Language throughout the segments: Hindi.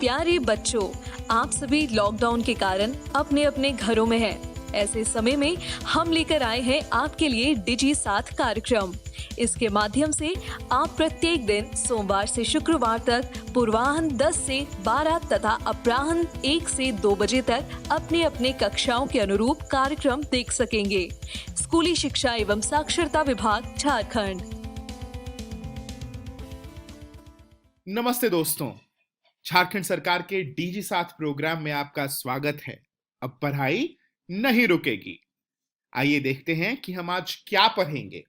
प्यारे बच्चों, आप सभी लॉकडाउन के कारण अपने अपने घरों में हैं। ऐसे समय में हम लेकर आए हैं आपके लिए डिजी साथ कार्यक्रम। इसके माध्यम से आप प्रत्येक दिन सोमवार से शुक्रवार तक पूर्वाह्न 10 से 12 तथा अपराह्न 1 से 2 बजे तक अपने अपने कक्षाओं के अनुरूप कार्यक्रम देख सकेंगे। स्कूली शिक्षा एवं साक्षरता विभाग, झारखंड। नमस्ते दोस्तों, झारखंड सरकार के डीजी साथ प्रोग्राम में आपका स्वागत है। अब पढ़ाई नहीं रुकेगी। आइए देखते हैं कि हम आज क्या पढ़ेंगे।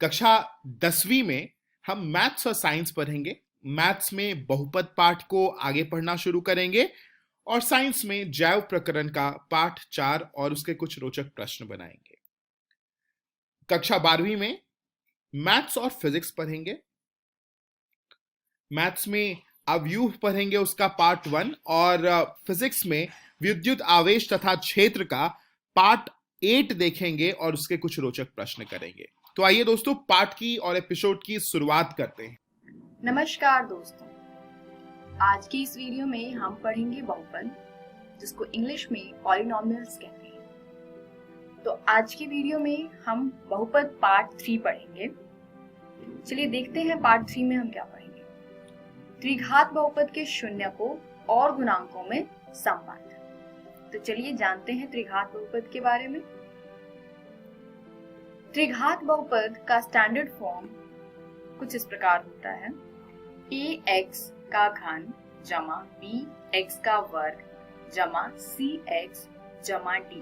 कक्षा 10वीं में हम मैथ्स और साइंस पढ़ेंगे। मैथ्स में बहुपद पाठ को आगे पढ़ना शुरू करेंगे और साइंस में जैव प्रकरण का पाठ 4 और उसके कुछ रोचक प्रश्न बनाएंगे। कक्षा 12वीं में मैथ्स और फिजिक्स पढ़ेंगे। मैथ्स में अवयूह पढ़ेंगे, उसका पार्ट 1, और फिजिक्स में विद्युत आवेश तथा क्षेत्र का पार्ट 8 देखेंगे और उसके कुछ रोचक प्रश्न करेंगे। तो आइए दोस्तों, पाठ की और एपिसोड की शुरुआत करते हैं। नमस्कार दोस्तों, आज की इस वीडियो में हम पढ़ेंगे बहुपद, जिसको इंग्लिश में पॉलिनोमियल्स कहते हैं। तो आज की वीडियो में हम बहुपद पार्ट 3 पढ़ेंगे। चलिए देखते हैं पार्ट 3 में हम क्या पढ़ेंगे। त्रिघात बहुपद के शून्यकों और गुणांकों में संबंध। तो चलिए जानते हैं त्रिघात बहुपद के बारे में। त्रिघात बहुपद का स्टैंडर्ड फॉर्म कुछ इस प्रकार होता है: ax का घन जमा bx का वर्ग जमा cx जमा d।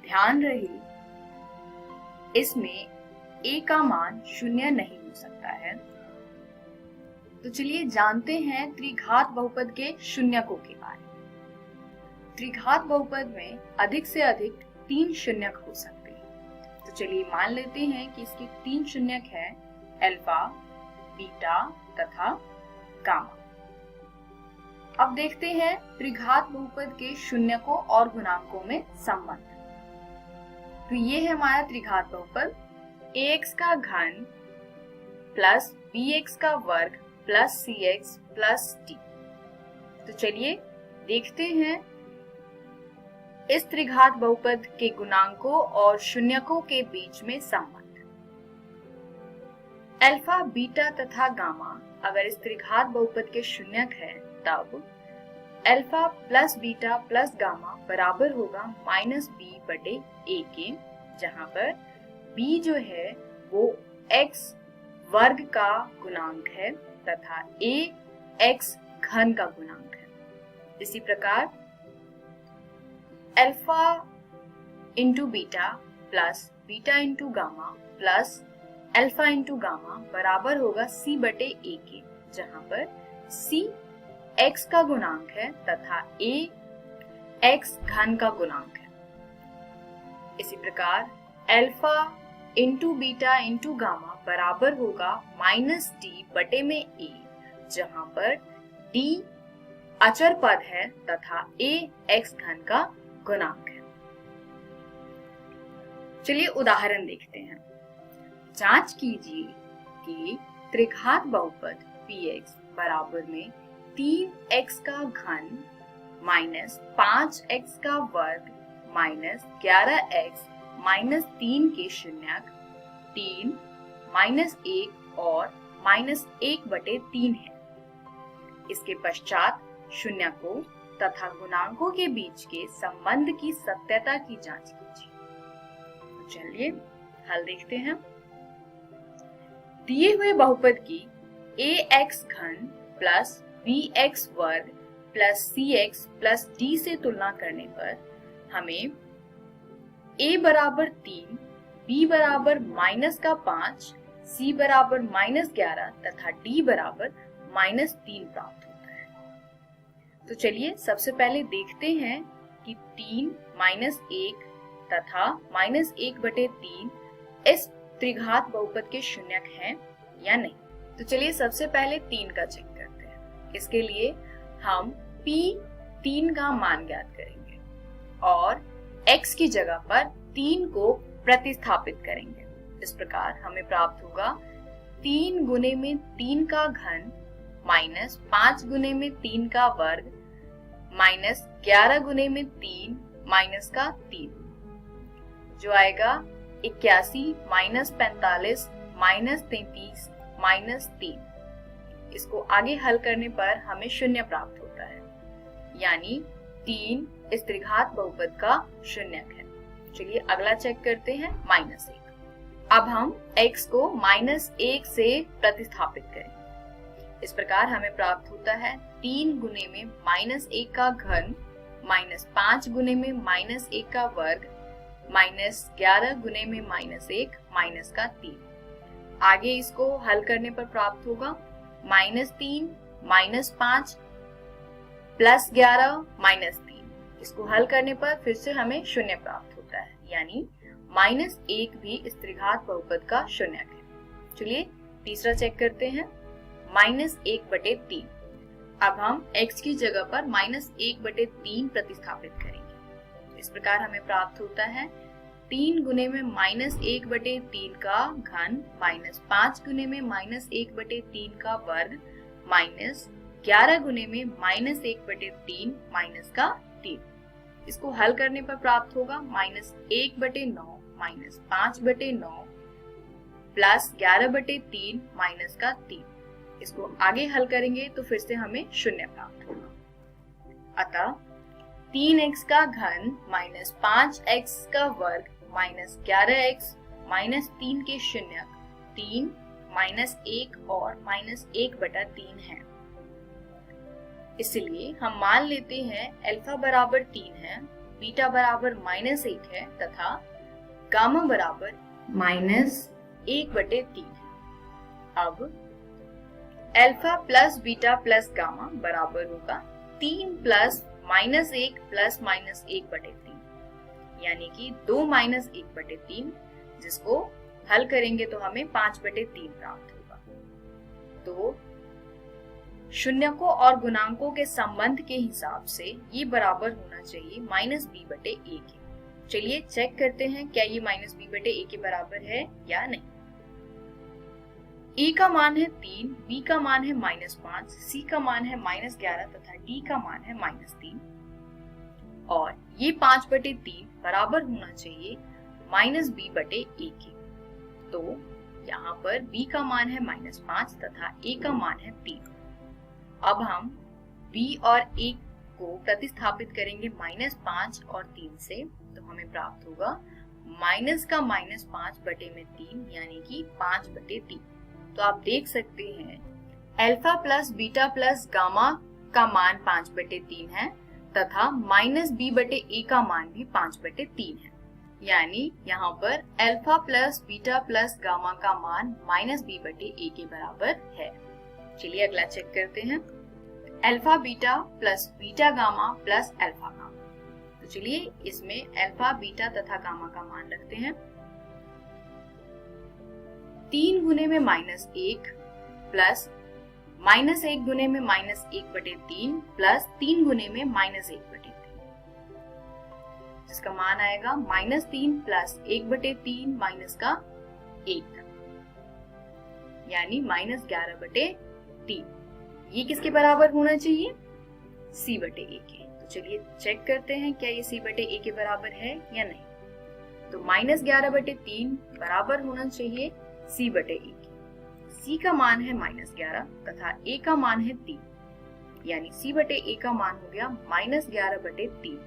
ध्यान रहे, इसमें a का मान शून्य नहीं हो सकता है। तो चलिए जानते हैं त्रिघात बहुपद के शून्यकों के बारे में। त्रिघात बहुपद में अधिक से अधिक 3 शून्यक हो सकते हैं। तो चलिए मान लेते हैं कि इसके 3 शून्यक हैं: अल्फा, बीटा तथा गामा। अब देखते हैं त्रिघात बहुपद के शून्यकों और गुणांकों में संबंध। तो ये है हमारा त्रिघात बहुपद: ax का घन प्लस bx का वर्ग प्लस cx प्लस d। तो चलिए देखते हैं इस त्रिघात बहुपद के गुणांकों और शून्यकों के बीच में संबंध। अल्फा, बीटा तथा गामा अगर इस त्रिघात बहुपद के शून्यक है, तब alpha plus beta plus gamma बराबर होगा -b/a के, जहां पर b जो है वो x वर्ग का गुणांक है तथा a x घन का गुणांक है। इसी प्रकार alpha into beta plus beta into gamma plus alpha into gamma बराबर होगा c/a के, जहां पर c x का गुणांक है तथा a x घन का गुणांक है। इसी प्रकार alpha into beta into gamma बराबर होगा -d/a, जहां पर d अचर पद है तथा a x घन का गुणांक है। चलिए उदाहरण देखते हैं। जांच कीजिए कि त्रिघात बहुपद px बराबर में 3x का घन माइनस 5x का वर्ग माइनस 11x माइनस 3 के शून्यक 3 -1 और -1/3 है। इसके पश्चात शून्यकों तथा गुणांकों के बीच के संबंध की सत्यता की जांच कीजिए। तो चलिए हल देखते हैं। दिए हुए बहुपद की ax घन प्लस bx वर्ग प्लस cx प्लस d से तुलना करने पर हमें a बराबर 3, b बराबर -5, c बराबर -11 तथा d बराबर -3 प्राप्त होता है। तो चलिए सबसे पहले देखते हैं कि 3 -1 तथा -1/3 इस त्रिघात बहुपद के शून्यक हैं या नहीं। तो चलिए सबसे पहले 3 का चेक करते हैं। इसके लिए हम p3 का मान ज्ञात करेंगे और x की जगह पर 3 को प्रतिस्थापित करेंगे। इस प्रकार हमें प्राप्त होगा 3 गुने में 3 का घन माइनस 5 गुने में 3 का वर्ग माइनस 11 गुने में 3 माइनस का 3, जो आएगा 81 माइनस 45 माइनस 33 माइनस 3। इसको आगे हल करने पर हमें शून्य प्राप्त होता है, यानी 3 इस त्रिघात बहुपद का शून्यक है। चलिए अगला चेक करते हैं, -1। अब हम x को -1 से प्रतिस्थापित करेंगे। इस प्रकार हमें प्राप्त होता है 3 गुने में -1 का घन माइनस 5 गुने में -1 का वर्ग माइनस 11 गुने में -1 माइनस का 3। आगे इसको हल करने पर प्राप्त होगा -3 -5 प्लस 11 -3। इसको हल करने पर फिर से हमें शून्य प्राप्त होता है, यानी -1 भी इस त्रिघात बहुपद का शून्यक है। चलिए तीसरा चेक करते हैं, -1/3। अब हम x की जगह पर -1/3 प्रतिस्थापित करेंगे। इस प्रकार हमें प्राप्त होता है 3 गुने में -1/3 का घन माइनस 5 गुने में -1/3 का वर्ग माइनस 11 गुने में -1/3 माइनस का 3। इसको हल करने पर प्राप्त होगा -1/9 माइनस 5/9 प्लस 11/3 माइनस का 3। इसको आगे हल करेंगे तो फिर से हमें शून्य प्राप्त होगा। अतः 3x का घन माइनस 5x का वर्ग माइनस 11x माइनस 3 के शून्यक 3 -1 और -1/3 है। इसलिए हम मान लेते हैं अल्फा बराबर 3 है, बीटा बराबर -1 है तथा गामा बराबर -1/3 है। अब alpha plus beta plus gamma बराबर होगा 3 प्लस -1 प्लस -1/3, यानी कि 2 -1/3, जिसको हल करेंगे तो हमें 5/3 प्राप्त होगा। तो शून्यकों और गुणांकों के संबंध के हिसाब से ये बराबर होना चाहिए -b/a के। चलिए चेक करते हैं क्या ये -b/a के बराबर है या नहीं। a का मान है 3, b का मान है -5, c का मान है -11 तथा d का मान है -3, और ये 5/3 बराबर होना चाहिए -b/a के। तो यहाँ पर b का मान है -5 तथा a का मान है 3। अब हम b और a को प्रतिस्थापित करेंगे -5 और 3 से, तो हमें प्राप्त होगा माइनस का -5/3 यानी कि 5/3। तो आप देख सकते हैं alpha plus beta plus gamma का मान 5/3 है तथा -b/a का मान भी 5/3 है, यानी यहाँ पर alpha plus beta plus gamma का मान -b/a के बराबर है। चलिए अगला चेक करते हैं, alpha beta plus beta gamma plus alpha gamma. तो चलिए इसमें अल्फा बीटा तथा गामा का मान रखते हैं। 3 गुने में -1 प्लस -1 गुने में -1/3 प्लस 3 गुने में -1/3, जिसका मान आएगा -3 प्लस 1/3 माइनस का 1, यानी -11/3। ये किसके बराबर होना चाहिए? c/a के। तो चलिए चेक करते हैं क्या ये c/a के बराबर है या नहीं। तो -11/3 बराबर होना चाहिए c/a के। c का मान है -11 तथा a का मान है 3, यानी c/a का मान हो गया -11/3।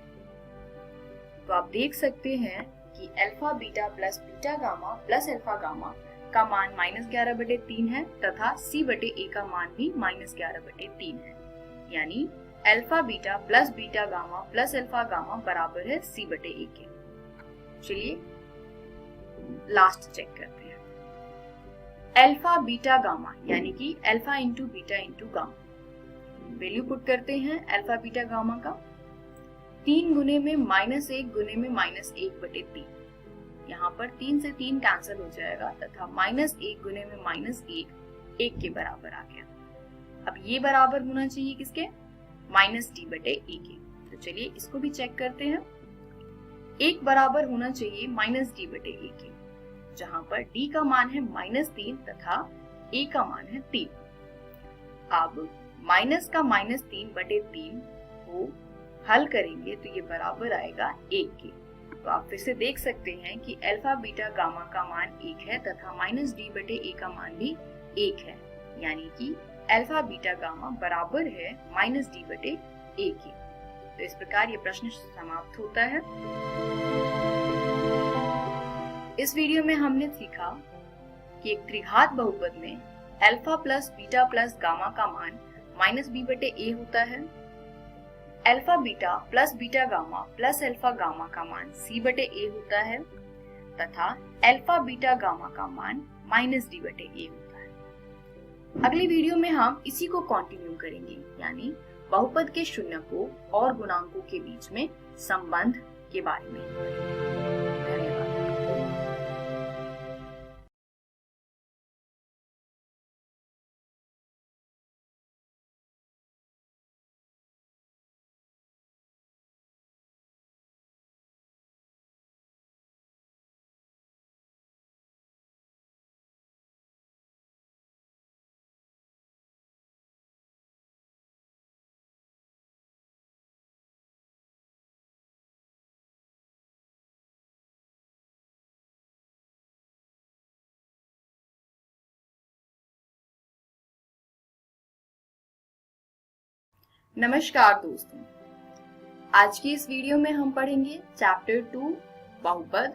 तो आप देख सकते हैं कि alpha beta plus beta gamma plus alpha gamma का मान -11/3 है तथा c/a का मान भी -11/3 है, यानी alpha beta plus beta gamma plus alpha gamma बराबर है c/a के। चलिए लास्ट चेक करते हैं, अल्फा बीटा गामा यानी कि alpha into beta into gamma. Value put करते हैं अल्फा बीटा गामा का। 3 गुने में -1 गुने में -1/3, यहाँ पर 3 से 3 कैंसिल हो जाएगा तथा -1 गुने में -1 1 के बराबर आ गया। अब ये बराबर होना चाहिए किसके? -d/a के। तो चलिए इसको भी चेक करते हैं। 1 बराबर होना चाहिए -d/a के, जहाँ पर d का मान है -3 तथा a का मान है 3। अब माइनस का -3/3 को हल करेंगे तो ये बराबर आएगा 1 के। तो आप फिर से देख सकते हैं कि अल्फा बीटा गामा का मान 1 है तथा -d/a का मान भी 1 है, यानी कि अल्फा बीटा गामा बराबर है -d/a के। तो इस प्रकार ये प्रश्न समाप्त होता है। इस वीडियो में हमने सीखा कि एक त्रिघात बहुपद में alpha plus beta plus gamma का मान -b/a होता है, alpha beta plus beta gamma plus alpha gamma का मान c/a होता है तथा अल्फा बीटा गामा का मान -d/a होता है। अगली वीडियो में हम इसी को कंटिन्यू करेंगे, यानी बहुपद के शून्यकों और गुणांकों के बीच में संबंध के बारे में। धन्यवाद। नमस्कार दोस्तों, आज की इस वीडियो में हम पढ़ेंगे चैप्टर 2 बहुपद,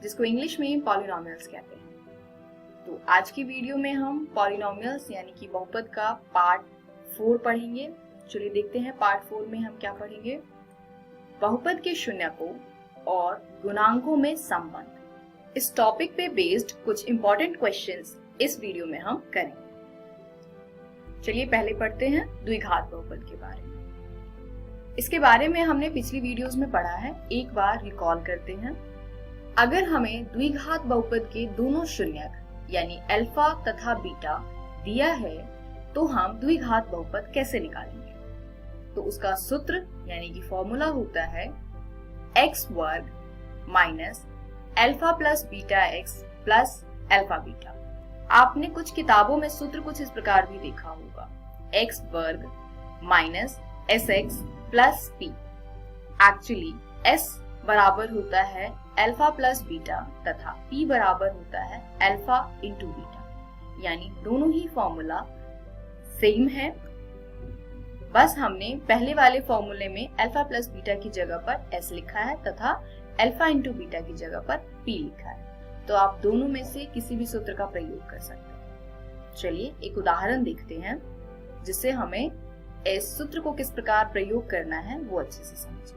जिसको इंग्लिश में पॉलिनोमियल्स कहते हैं। तो आज की वीडियो में हम पॉलिनोमियल्स यानी कि बहुपद का पार्ट 4 पढ़ेंगे। चलिए देखते हैं पार्ट 4 में हम क्या पढ़ेंगे। बहुपद के शून्यकों और गुणांकों में संबंध। इस टॉपिक पे बेस्ड कुछ इंपॉर्टेंट क्वेश्चंस इस वीडियो में हम करेंगे। चलिए पहले पढ़ते हैं द्विघात बहुपद के बारे में। इसके बारे में हमने पिछली वीडियोस में पढ़ा है, एक बार रिकॉल करते हैं। अगर हमें द्विघात बहुपद के दोनों शून्यक यानी अल्फा तथा बीटा दिया है तो हम द्विघात बहुपद कैसे निकालेंगे? तो उसका सूत्र यानी कि फॉर्मूला होता है x वर्ग minus alpha plus beta x plus alpha beta. आपने कुछ किताबों में सूत्र कुछ इस प्रकार भी देखा होगा, x वर्ग minus sx plus p। Actually s बराबर होता है अल्फा प्लस बीटा तथा p बराबर होता है अल्फा इंटू बीटा, यानी दोनों ही फॉर्मूला सेम है। बस हमने पहले वाले फॉर्मूले में अल्फा प्लस बीटा की जगह पर s लिखा है तथा अल्फा इंटू बीटा की जगह पर p लिखा है। तो आप दोनों में से किसी भी सूत्र का प्रयोग कर सकते हैं। चलिए एक उदाहरण देखते हैं जिससे हमें इस सूत्र को किस प्रकार प्रयोग करना है वो अच्छे से समझें।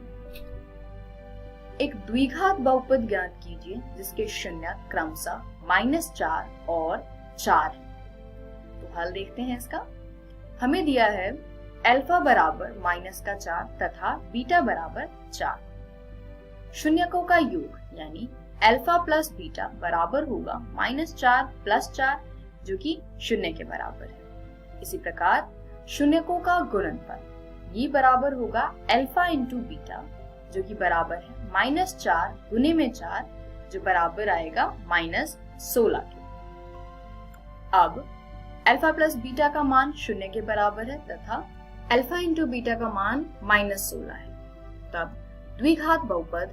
एक द्विघात बहुपद ज्ञात कीजिए जिसके शून्यक क्रमशः -4 और 4 है। तो हल देखते हैं इसका। हमें दिया है अल्फा बराबर -4 तथा बीटा बराबर 4। शून्यकों का योग यानी अल्फा प्लस बीटा बराबर होगा -4 प्लस 4, जो कि 0 के बराबर है। इसी प्रकार शून्यकों का गुणनफल ये बराबर होगा अल्फा इंटू बीटा, जो कि बराबर है -4 गुने में 4, जो बराबर आएगा -16 के। अब अल्फा प्लस बीटा का मान 0 के बराबर है तथा अल्फा इंटू बीटा का मान -16 है। तब द्विघात बहुपद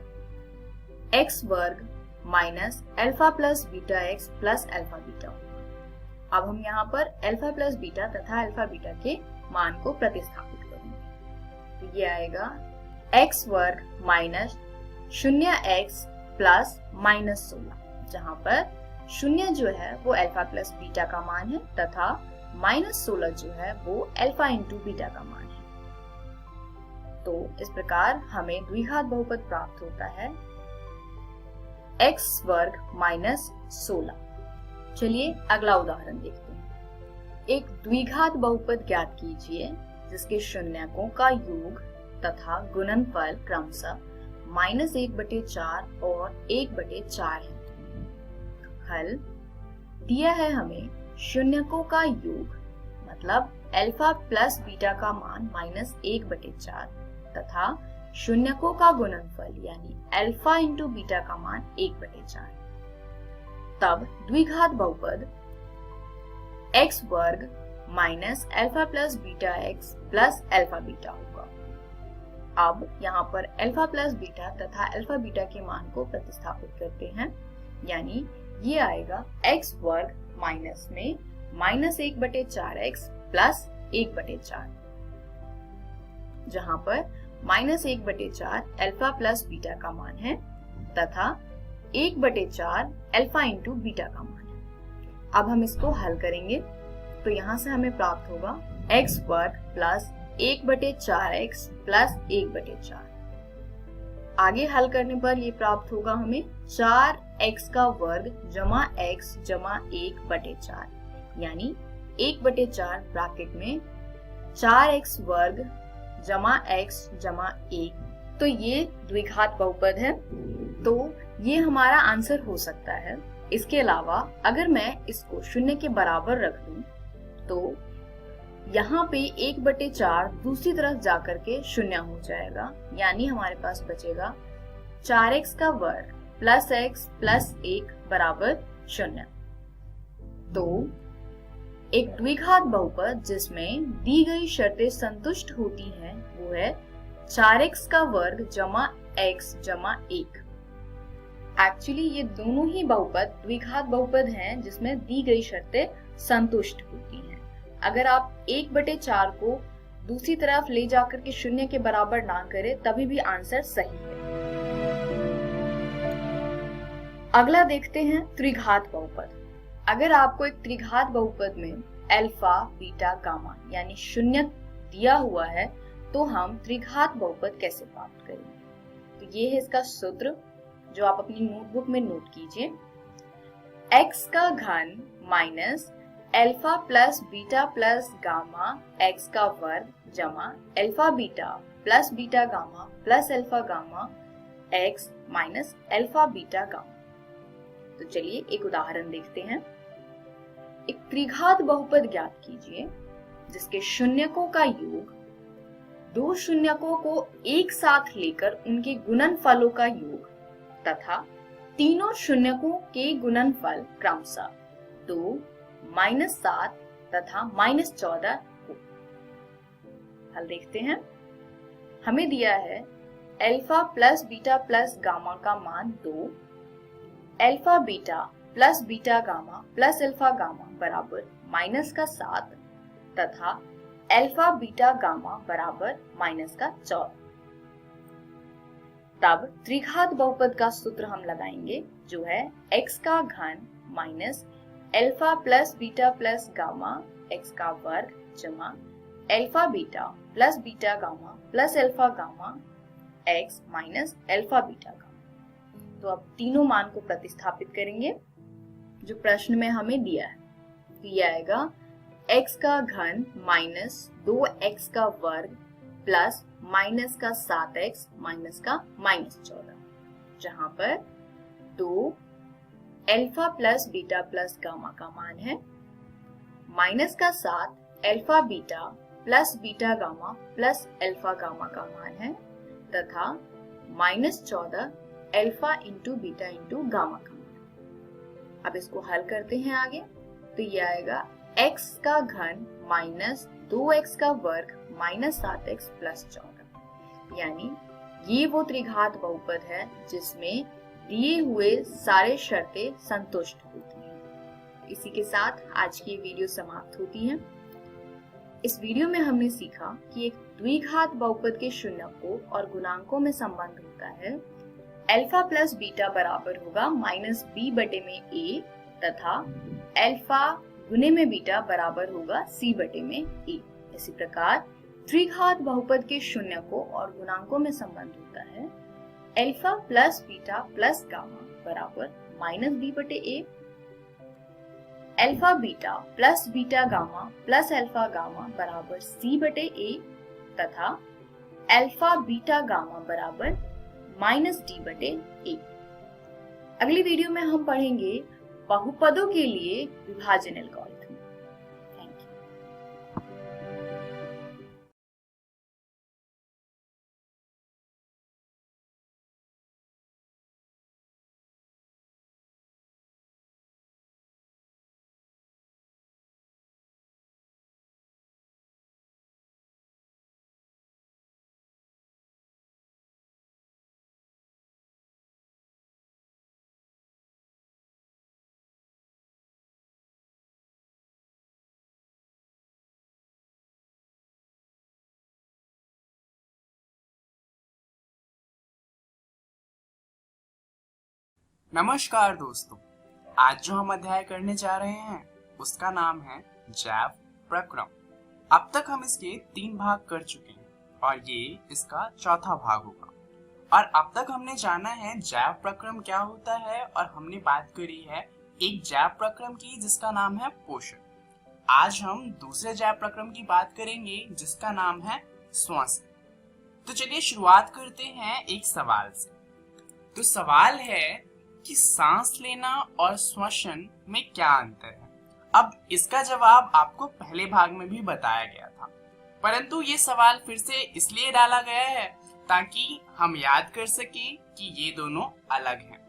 x वर्ग minus alpha plus beta x plus alpha beta होगा। अब हम यहाँ पर अल्फा प्लस बीटा तथा अल्फा बीटा के मान को प्रतिस्थापित करेंगे। तो ये आएगा x वर्ग माइनस 0x प्लस -16, जहाँ पर 0 जो है वो अल्फा प्लस बीटा का मान है तथा -16 जो है वो अल्फा इंटू बीटा का मान है। तो इस प्रकार हमें द्विघात बहुपद प्राप्त होता है x वर्ग -16। चलिए अगला उदाहरण देखते हैं। एक द्विघात बहुपद ज्ञात कीजिए जिसके शून्यकों का योग तथा गुणनफल क्रमशः -1/4 और 1/4 है। हल दिया है हमें शून्यकों का योग मतलब अल्फा प्लस बीटा का मान -1/4 तथा शून्यकों का गुणनफल यानी अल्फा इंटू बीटा का मान 1/4। तब द्विघात बहुपद x वर्ग minus alpha plus beta x plus alpha beta होगा। अब यहाँ पर अल्फा प्लस बीटा तथा अल्फा बीटा के मान को प्रतिस्थापित करते हैं, यानी ये आएगा एक्स वर्ग माइनस में माइनस 1/4x प्लस 1/4, जहाँ पर माइनस 1/4 अल्फा प्लस बीटा का मान है तथा 1/4 अल्फा इंटू बीटा का मान है। अब हम इसको हल करेंगे तो यहाँ से हमें प्राप्त होगा एक्स वर्ग प्लस 1/4x प्लस 1/4। आगे हल करने पर ये प्राप्त होगा हमें 4x का वर्ग जमा x जमा 1/4, यानी 1/4 ब्रैकेट में 4x वर्ग जमा x जमा 1। तो ये द्विघात बहुपद है, तो ये हमारा आंसर हो सकता है। इसके अलावा अगर मैं इसको शून्य के बराबर रख दूं तो यहाँ पे 1/4 दूसरी तरफ जाकर के शून्य हो जाएगा, यानी हमारे पास बचेगा 4x का वर्ग प्लस x प्लस 1 बराबर 0। तो एक द्विघात बहुपद जिसमें दी गई शर्तें संतुष्ट होती हैं वो है 4x का वर्ग जमा x जमा 1। एक्चुअली ये दोनों ही बहुपद द्विघात बहुपद हैं जिसमें दी गई शर्तें संतुष्ट होती हैं। अगर आप 1/4 को दूसरी तरफ ले जाकर के शून्य के बराबर ना करें तभी भी आंसर सही है। अगला देखते हैं त्रिघात बहुपद। अगर आपको एक त्रिघात बहुपद में अल्फा बीटा गामा यानी शून्य दिया हुआ है तो हम त्रिघात बहुपद कैसे प्राप्त करेंगे, तो ये है इसका सूत्र जो आप अपनी नोटबुक में नोट कीजिए। x का घन minus alpha plus beta plus gamma x का वर्ग जमा alpha beta plus beta gamma plus alpha gamma x minus alpha beta gamma. तो चलिए एक उदाहरण देखते हैं। एक त्रिघात बहुपद ज्ञात कीजिए जिसके शून्यकों का योग दो शून्यकों को एक साथ लेकर उनके गुणनफलों का योग तथा तीनों शून्यकों के गुणनफल क्रमशः 2, -7 तथा -14 हो। हल देखते हैं। हमें दिया है alpha plus beta plus gamma का मान 2, alpha beta plus beta gamma plus alpha gamma बराबर -7 तथा अल्फा बीटा गामा बराबर -14। तब त्रिघात बहुपद का सूत्र हम लगाएंगे जो है x का घन minus alpha plus beta plus gamma x का वर्ग जमा alpha beta plus beta gamma plus alpha gamma x minus alpha beta gamma. तो अब तीनों मान को प्रतिस्थापित करेंगे जो प्रश्न में हमें दिया है। तो ये आएगा x का घन माइनस 2x का वर्ग प्लस माइनस का 7x माइनस का -14, जहां पर 2 alpha plus beta plus gamma का मान है, माइनस का 7 alpha beta plus beta gamma plus alpha gamma का मान है तथा -14 alpha into beta into gamma का मान। अब इसको हल करते हैं आगे। तो ये आएगा x का घन माइनस 2x का वर्ग -7x प्लस 14, यानी ये वो त्रिघात बहुपद है जिसमें दिए हुए सारे शर्तें संतुष्ट होती हैं। इसी के साथ आज की वीडियो समाप्त होती है। इस वीडियो में हमने सीखा कि एक द्विघात बहुपद के शून्यकों और गुणांकों में संबंध होता है। अल्फा प्लस बीटा बराबर होगा -b बटे में a तथा अल्फा गुने में बीटा बराबर होगा c बटे में a। इसी प्रकार त्रिघात बहुपद के शून्यकों और गुणांकों में संबंध होता है alpha plus beta plus gamma बराबर -b बटे a, alpha beta plus beta gamma plus alpha gamma बराबर c बटे a तथा अल्फा बीटा गामा बराबर -d बटे a। अगली वीडियो में हम पढ़ेंगे बहुपदों के लिए विभाजन एल्गोरिथम। नमस्कार दोस्तों, आज जो हम अध्याय करने जा रहे हैं उसका नाम है जैव प्रक्रम। अब तक हम इसके 3 भाग कर चुके हैं और ये इसका चौथा भाग होगा। और अब तक हमने जाना है जैव प्रक्रम क्या होता है और हमने बात करी है एक जैव प्रक्रम की जिसका नाम है पोषण। आज हम दूसरे जैव प्रक्रम की बात करेंगे जिसका नाम है श्वसन। तो चलिए शुरुआत करते हैं एक सवाल से। तो सवाल है कि सांस लेना और श्वसन में क्या अंतर है। अब इसका जवाब आपको पहले भाग में भी बताया गया था, परंतु ये सवाल फिर से इसलिए डाला गया है ताकि हम याद कर सकें कि ये दोनों अलग हैं।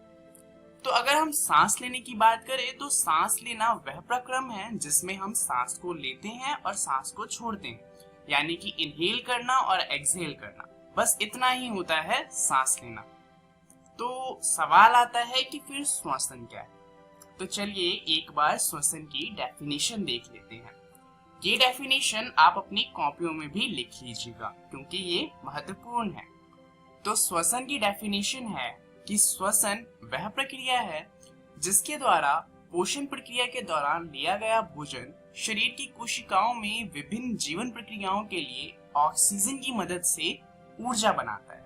तो अगर हम सांस लेने की बात करें तो सांस लेना वह प्रक्रम है जिसमें हम सांस को लेते हैं और सांस को छोड़ते हैं, यानी कि इनहेल करना और एक्सहेल करना, बस इतना ही होता है सांस लेना। तो सवाल आता है कि फिर श्वसन क्या है। तो चलिए एक बार श्वसन की डेफिनेशन देख लेते हैं। ये डेफिनेशन आप अपनी कॉपियों में भी लिख लीजिएगा क्योंकि ये महत्वपूर्ण है। तो श्वसन की डेफिनेशन है कि श्वसन वह प्रक्रिया है जिसके द्वारा पोषण प्रक्रिया के दौरान लिया गया भोजन शरीर की कोशिकाओं में विभिन्न जीवन प्रक्रियाओं के लिए ऑक्सीजन की मदद से ऊर्जा बनाता है।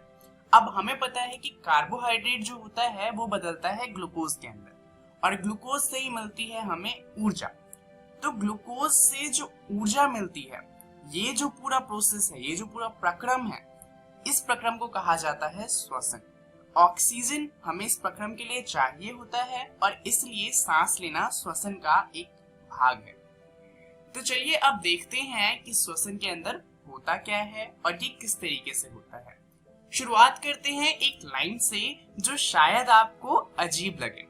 अब हमें पता है कि कार्बोहाइड्रेट जो होता है वो बदलता है ग्लूकोज के अंदर और ग्लूकोज से ही मिलती है हमें ऊर्जा। तो ग्लूकोज से जो ऊर्जा मिलती है, ये जो पूरा प्रोसेस है, ये जो पूरा प्रक्रम है, इस प्रक्रम को कहा जाता है श्वसन। ऑक्सीजन हमें इस प्रक्रम के लिए चाहिए होता है और इसलिए सांस लेना श्वसन का एक भाग है। तो चलिए अब देखते हैं कि श्वसन के अंदर होता क्या है और ये किस तरीके से होता है। शुरुआत करते हैं एक लाइन से जो शायद आपको अजीब लगे।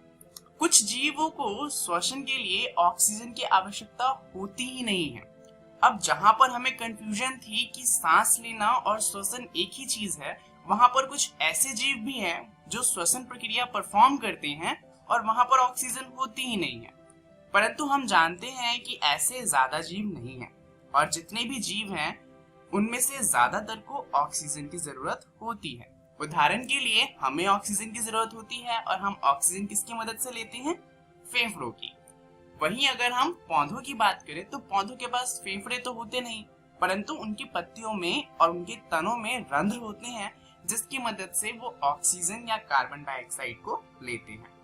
कुछ जीवों को श्वसन के लिए ऑक्सीजन की आवश्यकता होती ही नहीं है। अब जहां पर हमें कंफ्यूजन थी कि सांस लेना और श्वसन एक ही चीज है, वहां पर कुछ ऐसे जीव भी हैं जो श्वसन प्रक्रिया परफॉर्म करते हैं और वहां पर ऑक्सीजन होती ही नहीं है। परंतु हम जानते हैं कि ऐसे ज्यादा जीव नहीं हैं और जितने भी जीव हैं उनमें से ज्यादातर को ऑक्सीजन की जरूरत होती है। उदाहरण के लिए हमें ऑक्सीजन की जरूरत होती है और हम ऑक्सीजन किसकी मदद से लेते हैं? फेफड़ों की। वहीं अगर हम पौधों की बात करें तो पौधों के पास फेफड़े तो होते नहीं, परंतु उनकी पत्तियों में और उनके तनों में रंध्र होते हैं जिसकी मदद से वो ऑक्सीजन या कार्बन डाइऑक्साइड को लेते हैं।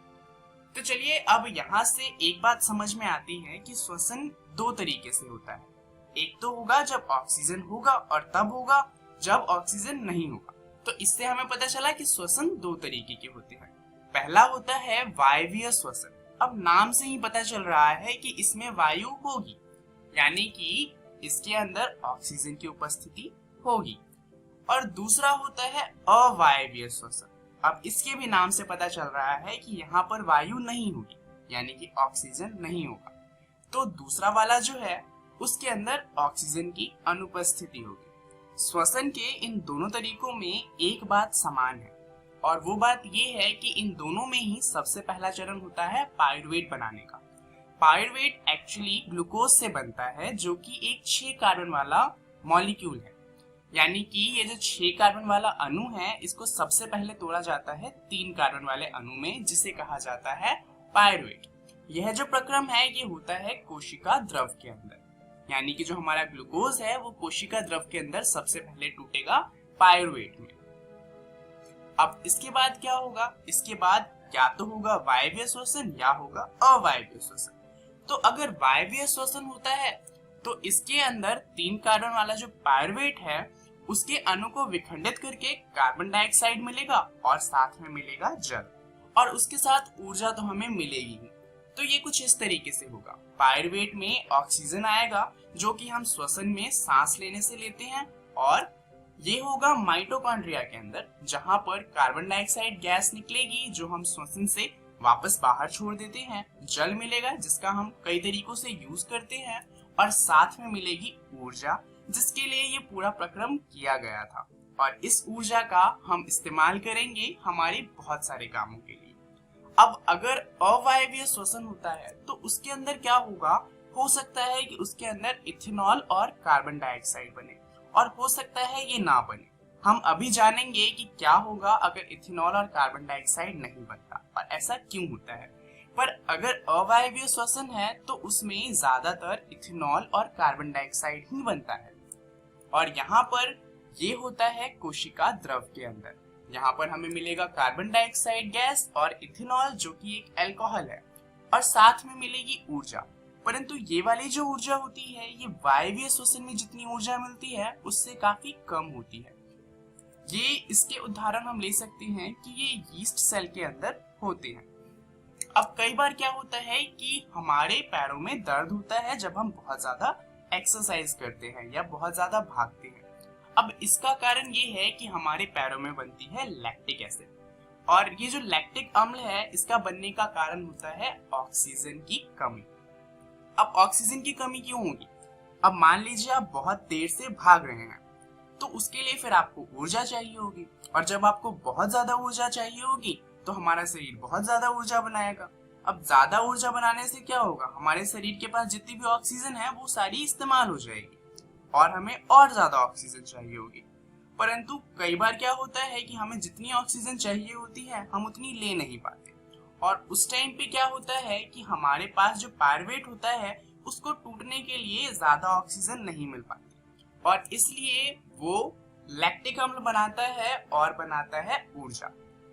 तो चलिए अब यहाँ से एक बात समझ में आती है कि श्वसन 2 तरीके से होता है। एक तो होगा जब ऑक्सीजन होगा और तब होगा जब ऑक्सीजन नहीं होगा। तो इससे हमें पता चला कि श्वसन 2 तरीके के होते हैं। पहला होता है वायवीय श्वसन। अब नाम से ही पता चल रहा है कि इसमें वायु होगी, यानी कि इसके अंदर ऑक्सीजन की उपस्थिति होगी। और दूसरा होता है अवायवीय श्वसन। अब इसके भी नाम से पता चल रहा है कि यहाँ पर वायु नहीं होगी, यानी कि ऑक्सीजन नहीं होगा। तो दूसरा वाला जो है उसके अंदर ऑक्सीजन की अनुपस्थिति होगी। श्वसन के इन दोनों तरीकों में एक बात समान है और वो बात ये है कि इन दोनों में ही सबसे पहला चरण होता है पायरुवेट बनाने का। पायरुवेट एक्चुअली ग्लूकोज से बनता है जो कि एक 6 कार्बन वाला मॉलिक्यूल है, यानी कि ये जो 6 कार्बन वाला अणु है इसको सबसे पहले तोड़ा जाता है 3 कार्बन वाले अणु में, जिसे कहा जाता है पायरुवेट। यह जो प्रक्रम है ये होता है कोशिका द्रव के अंदर, यानी कि जो हमारा ग्लूकोज है वो कोशिका द्रव के अंदर सबसे पहले टूटेगा पायरुवेट में। अब इसके बाद क्या होगा? इसके बाद या तो होगा वायवीय श्वसन या होगा अवायवीय श्वसन। तो अगर वायवीय श्वसन होता है तो इसके अंदर 3 कार्बन वाला जो पायरुवेट है उसके अणु को विखंडित करके कार्बन डाइऑक्साइड मिलेगा और साथ में मिलेगा जल, और उसके साथ ऊर्जा तो हमें मिलेगी ही। तो ये कुछ इस तरीके से होगा। पायरुवेट में ऑक्सीजन आएगा जो कि हम श्वसन में सांस लेने से लेते हैं, और ये होगा माइटोकॉन्ड्रिया के अंदर जहां पर कार्बन डाइऑक्साइड गैस निकलेगी जो हम श्वसन से वापस बाहर छोड़ देते हैं। जल मिलेगा जिसका हम कई तरीकों से यूज करते हैं और साथ में मिलेगी ऊर्जा, जिसके लिए ये पूरा प्रक्रम किया गया था। और इस ऊर्जा का हम इस्तेमाल करेंगे हमारे बहुत सारे कामों के लिए। अब अगर अवायवीय श्वसन होता है तो उसके अंदर क्या होगा? हो सकता है कि उसके अंदर इथेनॉल और कार्बन डाइऑक्साइड बने, और हो सकता है ये ना बने। हम अभी जानेंगे कि क्या होगा अगर इथेनॉल और कार्बन डाइऑक्साइड नहीं बनता। और ऐसा क्यों होता है। पर अगर अवायवीय श्वसन है तो उसमें ज्यादातर इथेनॉल और कार्बन डाइऑक्साइड ही बनता है, और यहाँ पर ये होता है कोशिका द्रव के अंदर। यहाँ पर हमें मिलेगा कार्बन डाइऑक्साइड गैस और इथेनॉल जो कि एक अल्कोहल है, और साथ में मिलेगी ऊर्जा। परंतु ये वाली जो ऊर्जा होती है ये वायवीय श्वसन में जितनी ऊर्जा मिलती है उससे काफी कम होती है। ये इसके उदाहरण हम ले सकते हैं कि ये यीस्ट सेल के अंदर होते हैं। अब कई बार क्या होता है कि हमारे पैरों में दर्द होता है जब हम बहुत ज्यादा एक्सरसाइज करते हैं या बहुत ज्यादा भागते हैं। अब इसका कारण ये है कि हमारे पैरों में बनती है लैक्टिक एसिड, और ये जो लैक्टिक अम्ल है इसका बनने का कारण होता है ऑक्सीजन की कमी। अब ऑक्सीजन की कमी क्यों होगी? अब मान लीजिए आप बहुत देर से भाग रहे हैं तो उसके लिए फिर आपको ऊर्जा चाहिए होगी, और जब आपको बहुत ज्यादा ऊर्जा चाहिए होगी तो हमारा शरीर बहुत ज्यादा ऊर्जा बनाएगा। अब ज्यादा ऊर्जा बनाने से क्या होगा, हमारे शरीर के पास जितनी भी ऑक्सीजन है वो सारी इस्तेमाल हो जाएगी और हमें और ज्यादा ऑक्सीजन चाहिए होगी। परंतु कई बार क्या होता है कि हमें जितनी ऑक्सीजन चाहिए होती है हम उतनी ले नहीं पाते, और उस टाइम पे क्या होता है कि हमारे पास जो पायरुवेट होता है उसको टूटने के लिए ज्यादा ऑक्सीजन नहीं मिल पाती, और इसलिए वो लैक्टिक अम्ल बनाता है और बनाता है ऊर्जा।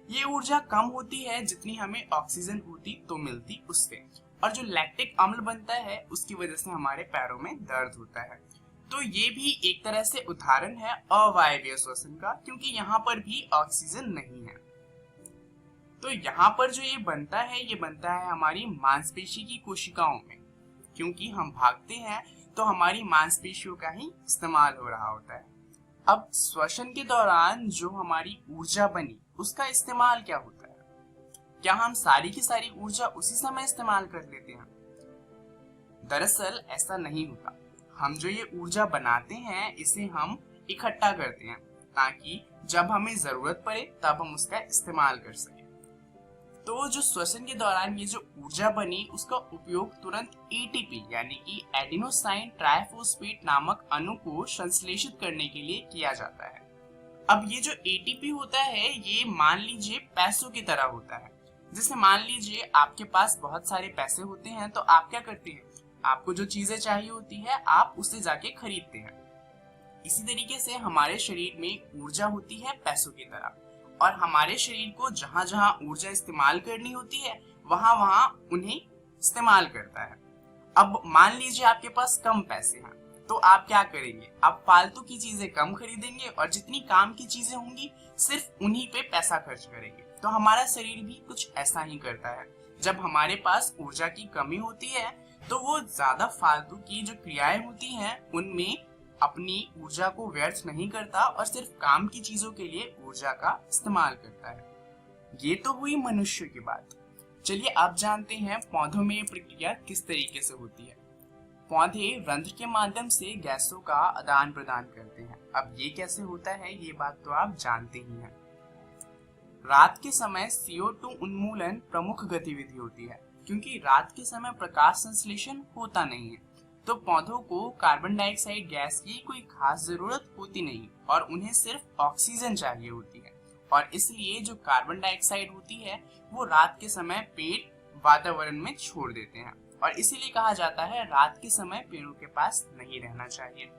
ये ऊर्जा कम होती है जितनी हमें ऑक्सीजन होती तो मिलती उससे, और जो लैक्टिक अम्ल बनता है उसकी वजह से हमारे पैरों में दर्द होता है। तो ये भी एक तरह से उदाहरण है अवायवीय श्वसन का, क्योंकि यहाँ पर भी ऑक्सीजन नहीं है। तो यहाँ पर जो ये बनता है हमारी मांसपेशी की कोशिकाओं में, क्योंकि हम भागते हैं तो हमारी मांसपेशियों का ही इस्तेमाल हो रहा होता है। अब श्वसन के दौरान जो हमारी ऊर्जा बनी उसका इस्तेमाल क्या होता है? क्या हम सारी की सारी ऊर्जा उसी समय इस्तेमाल कर लेते हैं? दरअसल ऐसा नहीं होता। हम जो ये ऊर्जा बनाते हैं इसे हम इकट्ठा करते हैं ताकि जब हमें जरूरत पड़े तब हम उसका इस्तेमाल कर सकें। तो जो श्वसन के दौरान ये जो ऊर्जा बनी उसका उपयोग तुरंत एटीपी यानी कि एडिनोसाइन ट्राइफॉस्फेट नामक अणु को संश्लेषित करने के लिए किया जाता है। अब ये जो एटीपी होता है ये मान लीजिए पैसों की तरह होता है। जैसे मान लीजिए आपके पास बहुत सारे पैसे होते हैं तो आप क्या करते हैं, आपको जो चीजें चाहिए होती है आप उससे जाके खरीदते हैं। इसी तरीके से हमारे शरीर में ऊर्जा होती है पैसों की तरह, और हमारे शरीर को जहां जहां ऊर्जा इस्तेमाल करनी होती है वहां वहां उन्हें इस्तेमाल करता है। अब मान लीजिए आपके पास कम पैसे हैं तो आप क्या करेंगे, आप फालतू की चीजें कम खरीदेंगे और जितनी काम की चीजें होंगी सिर्फ उन्हीं पे पैसा खर्च करेंगे। तो हमारा शरीर भी कुछ ऐसा ही करता है। जब हमारे पास ऊर्जा की कमी होती है तो वो ज्यादा फालतू की जो क्रियाएं होती हैं उनमें अपनी ऊर्जा को व्यर्थ नहीं करता और सिर्फ काम की चीजों के लिए ऊर्जा का इस्तेमाल करता है। ये तो हुई मनुष्य की बात। चलिए अब जानते हैं पौधों में ये प्रक्रिया किस तरीके से होती है। पौधे रंध्र के माध्यम से गैसों का आदान प्रदान करते हैं। अब ये कैसे होता है ये बात तो आप जानते ही हैं। रात के समय CO2 उन्मूलन प्रमुख गतिविधि होती है, क्योंकि रात के समय प्रकाश संश्लेषण होता नहीं है तो पौधों को कार्बन डाइऑक्साइड गैस की कोई खास जरूरत होती नहीं और उन्हें सिर्फ ऑक्सीजन चाहिए होती है, और इसलिए जो कार्बन डाइऑक्साइड होती है वो रात के समय पेड़ वातावरण में छोड़ देते हैं, और इसीलिए कहा जाता है रात के समय पेड़ों के पास नहीं रहना चाहिए।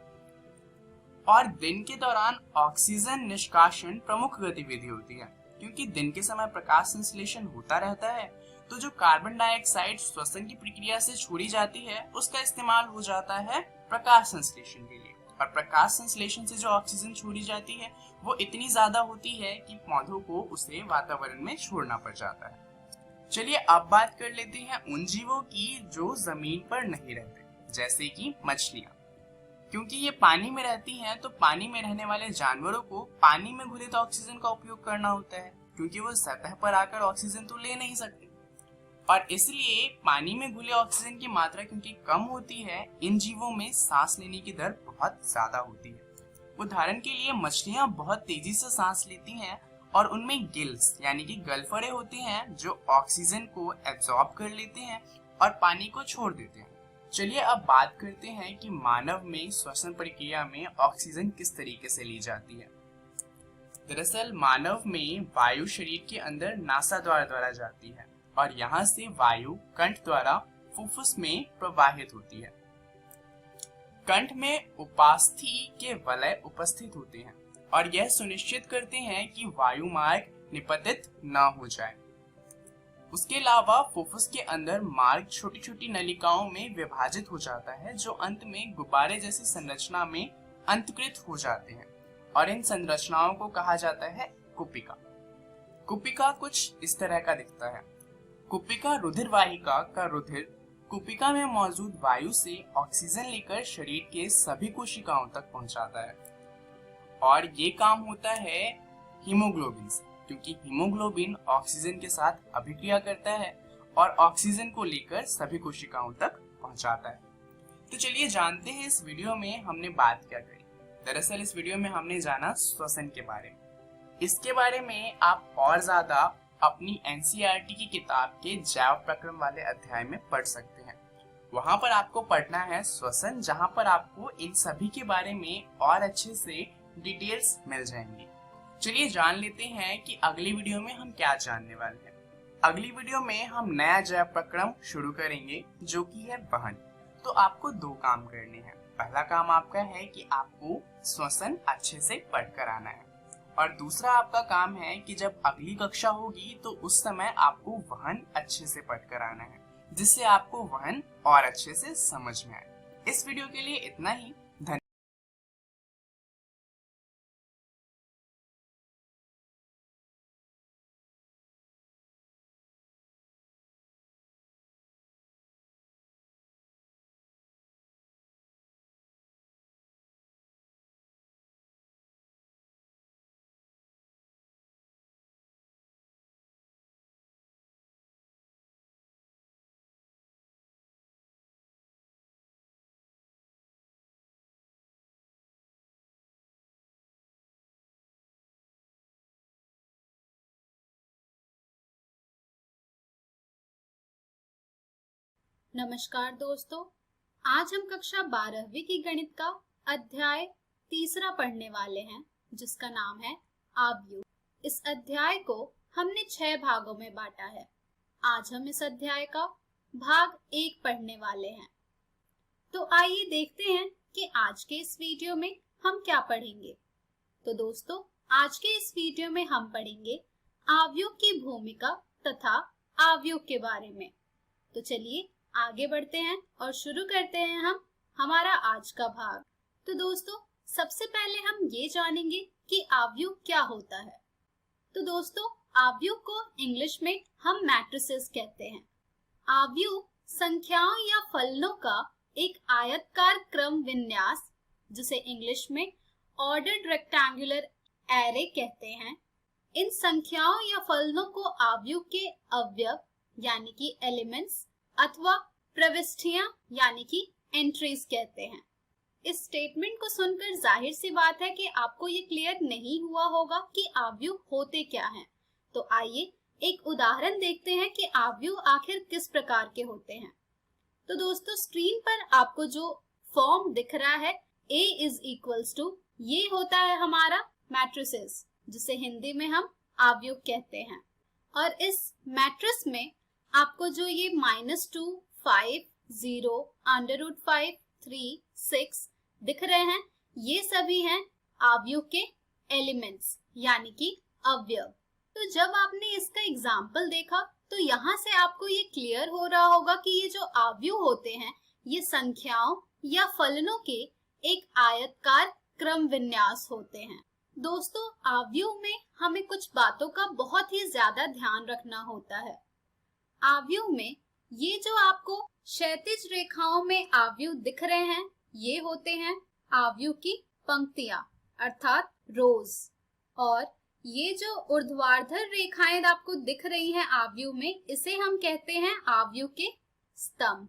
और दिन के दौरान ऑक्सीजन निष्कासन प्रमुख गतिविधि होती है, क्योंकि दिन के समय प्रकाश संश्लेषण होता रहता है तो जो कार्बन डाइऑक्साइड श्वसन की प्रक्रिया से छोड़ी जाती है उसका इस्तेमाल हो जाता है प्रकाश संश्लेषण के लिए, और प्रकाश संश्लेषण से जो ऑक्सीजन छोड़ी जाती है वो इतनी ज्यादा होती है कि पौधों को उसे वातावरण में छोड़ना पड़ जाता है। चलिए अब बात कर लेते हैं उन जीवों की जो जमीन पर नहीं रहते, जैसे कि मछलियां। क्योंकि ये पानी में रहती हैं तो पानी में रहने वाले जानवरों को पानी में घुलित ऑक्सीजन का उपयोग करना होता है, क्योंकि वो सतह पर आकर ऑक्सीजन तो ले नहीं सकते, और इसलिए पानी में घुले ऑक्सीजन की मात्रा क्योंकि कम होती है इन जीवों में सांस लेने की दर बहुत ज्यादा होती है। उदाहरण के लिए मछलियां बहुत तेजी से सांस लेती हैं और उनमें गिल्स यानी कि गलफड़े होते हैं जो ऑक्सीजन को एब्जॉर्ब कर लेते हैं और पानी को छोड़ देते हैं। चलिए अब बात करते हैं कि मानव में श्वसन प्रक्रिया में ऑक्सीजन किस तरीके से ली जाती है। दरअसल मानव में वायु शरीर के अंदर नासाद्वार द्वारा जाती है और यहाँ से वायु कंठ द्वारा फुफ्फुस में प्रवाहित होती है। कंठ में उपास्थि के वलय उपस्थित होते हैं और यह सुनिश्चित करते हैं कि वायु मार्ग निपतित न हो जाए। उसके अलावा फुफ्फुस के अंदर मार्ग छोटी छोटी नलिकाओं में विभाजित हो जाता है जो अंत में गुब्बारे जैसी संरचना में अंतकृत हो जाते हैं और इन संरचनाओं को कहा जाता है कुपिका। कुपिका कुछ इस तरह का दिखता है। कुपिका रुधिर वाहिका का रुधिर कुपिका में मौजूद वायु से ऑक्सीजन लेकर शरीर के सभी कोशिकाओं तक पहुंचाता है और ये काम होता है हीमोग्लोबिन से, क्योंकि हीमोग्लोबिन ऑक्सीजन के साथ अभिक्रिया करता है और ऑक्सीजन को लेकर सभी कोशिकाओं तक पहुंचाता है। तो चलिए जानते हैं इस वीडियो में हमने बात क्या करी। दरअसल इस वीडियो में हमने जाना श्वसन के बारे में। इसके बारे में आप और ज्यादा अपनी एनसीईआरटी की किताब के जैव प्रक्रम वाले अध्याय में पढ़ सकते हैं। वहां पर आपको पढ़ना है श्वसन, जहां पर आपको इन सभी के बारे में और अच्छे से डिटेल्स मिल जाएंगी। चलिए जान लेते हैं कि अगली वीडियो में हम क्या जानने वाले हैं। अगली वीडियो में हम नया जैव प्रक्रम शुरू करेंगे जो कि है वहन। तो आपको दो काम करने हैं। पहला काम आपका है कि आपको श्वसन अच्छे से पढ़ कर आना है और दूसरा आपका काम है कि जब अगली कक्षा होगी तो उस समय आपको वहन अच्छे से पढ़ कर आना है, जिससे आपको वहन और अच्छे से समझ में आए। इस वीडियो के लिए इतना ही। नमस्कार दोस्तों, आज हम कक्षा 12वीं की गणित का अध्याय 3 पढ़ने वाले हैं, जिसका नाम है आव्यूह। इस अध्याय को हमने 6 भागों में बांटा है। आज हम इस अध्याय का भाग 1 पढ़ने वाले हैं। तो आइए देखते हैं कि आज के इस वीडियो में हम क्या पढ़ेंगे। तो दोस्तों, आज के इस वीडियो में हम पढ़ेंगे आव्यूह की भूमिका तथा आव्यूह के बारे में। तो चलिए आगे बढ़ते हैं और शुरू करते हैं हम हमारा आज का भाग। तो दोस्तों, सबसे पहले हम ये जानेंगे कि आव्यूह क्या होता है। तो दोस्तों, आव्यूह को इंग्लिश में हम मैट्रिसेस कहते हैं। आव्यूह संख्याओं या फलनों का एक आयताकार क्रम विन्यास, जिसे इंग्लिश में ऑर्डर्ड रेक्टेंगुलर एरे कहते हैं। इन संख्याओं या फलनों को आव्यूह के अवयव यानी कि एलिमेंट्स अथवा प्रविष्टियां यानी कि एंट्रीज कहते हैं। इस स्टेटमेंट को सुनकर जाहिर सी बात है कि आपको ये क्लियर नहीं हुआ होगा कि आव्यूह होते क्या हैं। तो आइए एक उदाहरण देखते हैं कि आव्यूह आखिर किस प्रकार के होते हैं। तो दोस्तों, स्क्रीन पर आपको जो फॉर्म दिख रहा है A = ये होता है हमारा मैट्रिसेस, जिसे हिंदी में हम आव्यूह कहते हैं। और इस मैट्रिक्स में आपको जो ये -2, 5, 0, √5, 3, 6 दिख रहे हैं, ये सभी हैं आव्यूह के एलिमेंट्स यानी कि अवयव। तो जब आपने इसका एग्जाम्पल देखा तो यहाँ से आपको ये क्लियर हो रहा होगा कि ये जो आव्यूह होते हैं ये संख्याओं या फलनों के एक आयताकार क्रम विन्यास होते हैं। दोस्तों, आव्यूह में हमें कुछ बातों का बहुत ही ज्यादा ध्यान रखना होता है। आव्यूह में ये जो आपको क्षैतिज रेखाओं में आव्यूह दिख रहे हैं, ये होते हैं आव्यूह की पंक्तियां अर्थात रोज। और ये जो ऊर्ध्वाधर रेखाएं आपको दिख रही हैं आव्यूह में, इसे हम कहते हैं आव्यूह के स्तंभ।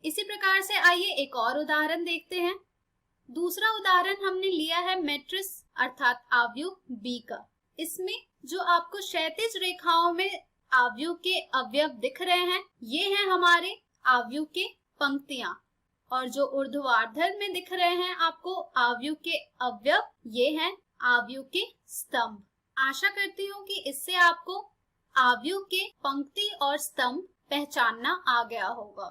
इसी प्रकार से आइए एक और उदाहरण देखते हैं। दूसरा उदाहरण हमने लिया है मैट्रिक्स अर्थात आव्यूह B का। इसमें जो आपको क्षैतिज रेखाओं में आव्यूह के अवयव दिख रहे हैं, ये हैं हमारे आव्यूह के पंक्तियां, और जो ऊर्ध्वाधर में दिख रहे हैं आपको आव्यूह के अवयव, ये हैं आव्यूह के स्तंभ। आशा करती हूँ कि इससे आपको आव्यूह के पंक्ति और स्तंभ पहचानना आ गया होगा।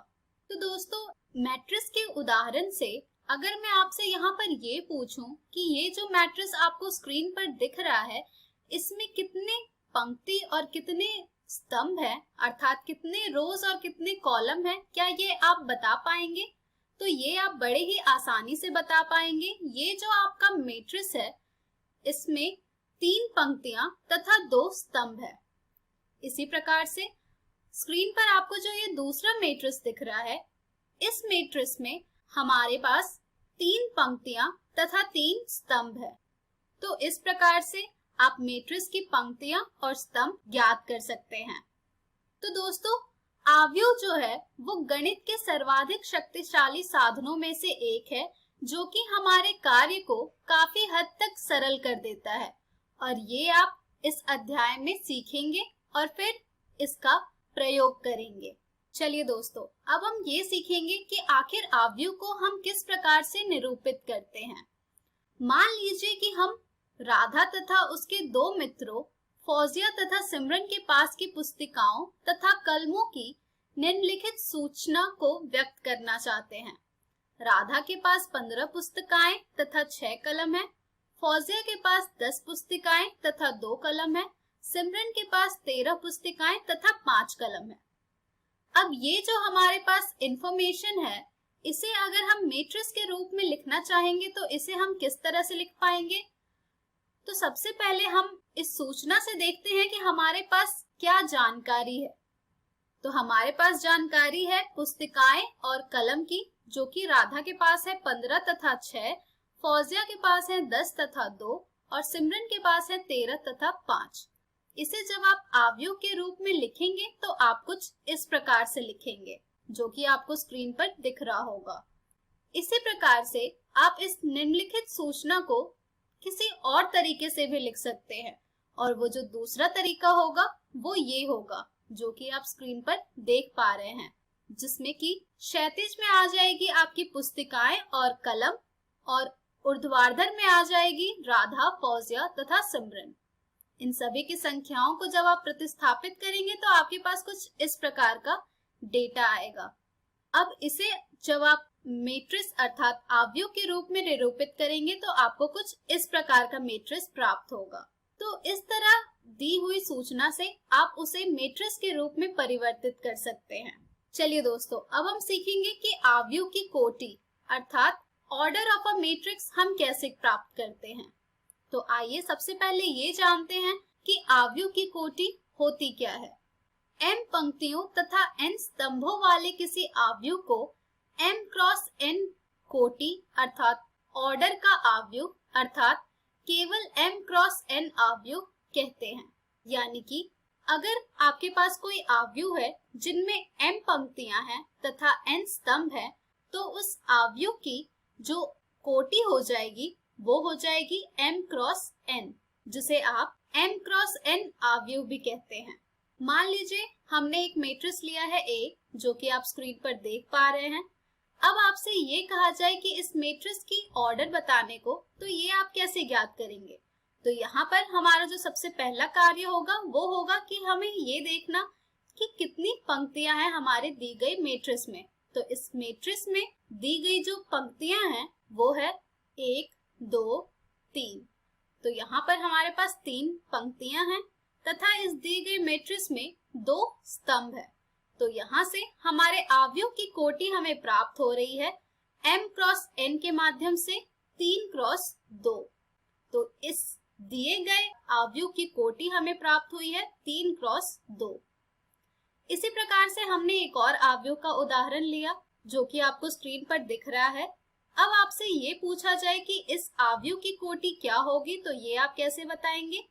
तो दोस्तों, मैट्रिक्स के उदाहरण से अगर मैं आपसे यहाँ पर ये पूछूं कि ये जो मैट्रिक्स आपको स्क्रीन पर दिख रहा है, इसमें कितने पंक्ति और कितने स्तंभ है, अर्थात कितने रोज और कितने कॉलम है, क्या ये आप बता पाएंगे? तो ये आप बड़े ही आसानी से बता पाएंगे। ये जो आपका मैट्रिक्स है, इसमें 3 पंक्तियां तथा 2 स्तंभ है। इसी प्रकार से स्क्रीन पर आपको जो ये दूसरा मैट्रिक्स दिख रहा है, इस मैट्रिक्स में हमारे पास 3 पंक्तियां तथा 3 स्तंभ है। तो इस प्रकार से आप मैट्रिक्स की पंक्तियां और स्तंभ ज्ञात कर सकते हैं। तो दोस्तों, आव्यूह जो है वो गणित के सर्वाधिक शक्तिशाली साधनों में से एक है, जो कि हमारे कार्य को काफी हद तक सरल कर देता है, और ये आप इस अध्याय में सीखेंगे और फिर इसका प्रयोग करेंगे। चलिए दोस्तों, अब हम ये सीखेंगे कि आखिर आव्यूह को हम किस प्रकार से निरूपित करते हैं। मान लीजिए कि हम राधा तथा उसके 2 मित्रों फौजिया तथा सिमरन के पास की पुस्तिकाओं तथा कलमों की निम्नलिखित सूचना को व्यक्त करना चाहते हैं। राधा के पास 15 पुस्तिकाएं तथा 6 कलम है, फौजिया के पास 10 पुस्तिकाएं तथा 2 कलम है, सिमरन के पास 13 पुस्तिकाएं तथा 5 कलम है। अब ये जो हमारे पास इंफॉर्मेशन है, इसे अगर हम मैट्रिक्स के रूप में लिखना चाहेंगे तो इसे हम किस तरह से लिख पाएंगे? तो सबसे पहले हम इस सूचना से देखते हैं कि हमारे पास क्या जानकारी है। तो हमारे पास जानकारी है पुस्तिकाएं और कलम की, जो कि राधा के पास है 15 तथा 6, फौजिया के पास है 10 तथा 2 और सिमरन के पास है 13 तथा 5। इसे जब आप आव्यूह के रूप में लिखेंगे तो आप कुछ इस प्रकार से लिखेंगे, जो कि आपको स्क्रीन पर दिख रहा होगा। इसी प्रकार से आप इस निम्नलिखित सूचना को किसी और तरीके से भी लिख सकते हैं, और वो जो दूसरा तरीका होगा वो ये होगा, जो कि आप स्क्रीन पर देख पा रहे हैं, जिसमें कि क्षैतिज में आ जाएगी आपकी पुस्तिकाएं और कलम, और ऊर्ध्वाधर में आ जाएगी राधा, फौजिया तथा सिमरन। इन सभी की संख्याओं को जब आप प्रतिस्थापित करेंगे तो आपके पास कुछ इस प्रकार का डेटा आएगा। अब इसे जब आप मैट्रिक्स अर्थात आव्यूह के रूप में निरूपित करेंगे तो आपको कुछ इस प्रकार का मैट्रिक्स प्राप्त होगा। तो इस तरह दी हुई सूचना से आप उसे मैट्रिक्स के रूप में परिवर्तित कर सकते हैं। चलिए दोस्तों, अब हम सीखेंगे कि आव्यूह की कोटि अर्थात ऑर्डर ऑफ अ मैट्रिक्स हम कैसे प्राप्त करते हैं। तो आइए सबसे पहले ये जानते हैं कि आव्यूह की कोटि होती क्या है। m पंक्तियों तथा n स्तंभों वाले किसी आव्यूह को m क्रॉस n कोटि अर्थात ऑर्डर का आव्यूह अर्थात केवल m क्रॉस n आव्यूह कहते हैं। यानी कि अगर आपके पास कोई आव्यूह है जिनमें m पंक्तियां हैं तथा n स्तंभ है, तो उस आव्यूह की जो कोटि हो जाएगी वो हो जाएगी m क्रॉस n, जिसे आप m क्रॉस n आव्यूह भी कहते हैं। मान लीजिए हमने एक मैट्रिक्स लिया है A, जो कि आप स्क्रीन पर देख पा रहे हैं। अब आपसे ये कहा जाए कि इस मैट्रिक्स की ऑर्डर बताने को, तो ये आप कैसे ज्ञात करेंगे? तो यहाँ पर हमारा जो सबसे पहला कार्य होगा वो होगा कि हमें ये देखना कि कितनी पंक्तियां हैं हमारे दी गई मैट्रिक्स में। तो इस मैट्रिक्स में दी गई जो पंक्तियां हैं वो है 1, 2, 3। तो यहाँ पर हमारे पास 3 पंक्तियां हैं तथा इस दी गई मैट्रिक्स में 2 स्तंभ है। तो यहाँ से हमारे आव्यूह की कोटि हमें प्राप्त हो रही है m क्रॉस n के माध्यम से 3 क्रॉस 2। तो इस दिए गए आव्यूह की कोटि हमें प्राप्त हुई है 3 क्रॉस 2। इसी प्रकार से हमने एक और आव्यूह का उदाहरण लिया, जो कि आपको स्क्रीन पर दिख रहा है। अब आपसे ये पूछा जाए कि इस आव्यूह की कोटि क्या होगी, तो ये आप कैसे बताएंगे?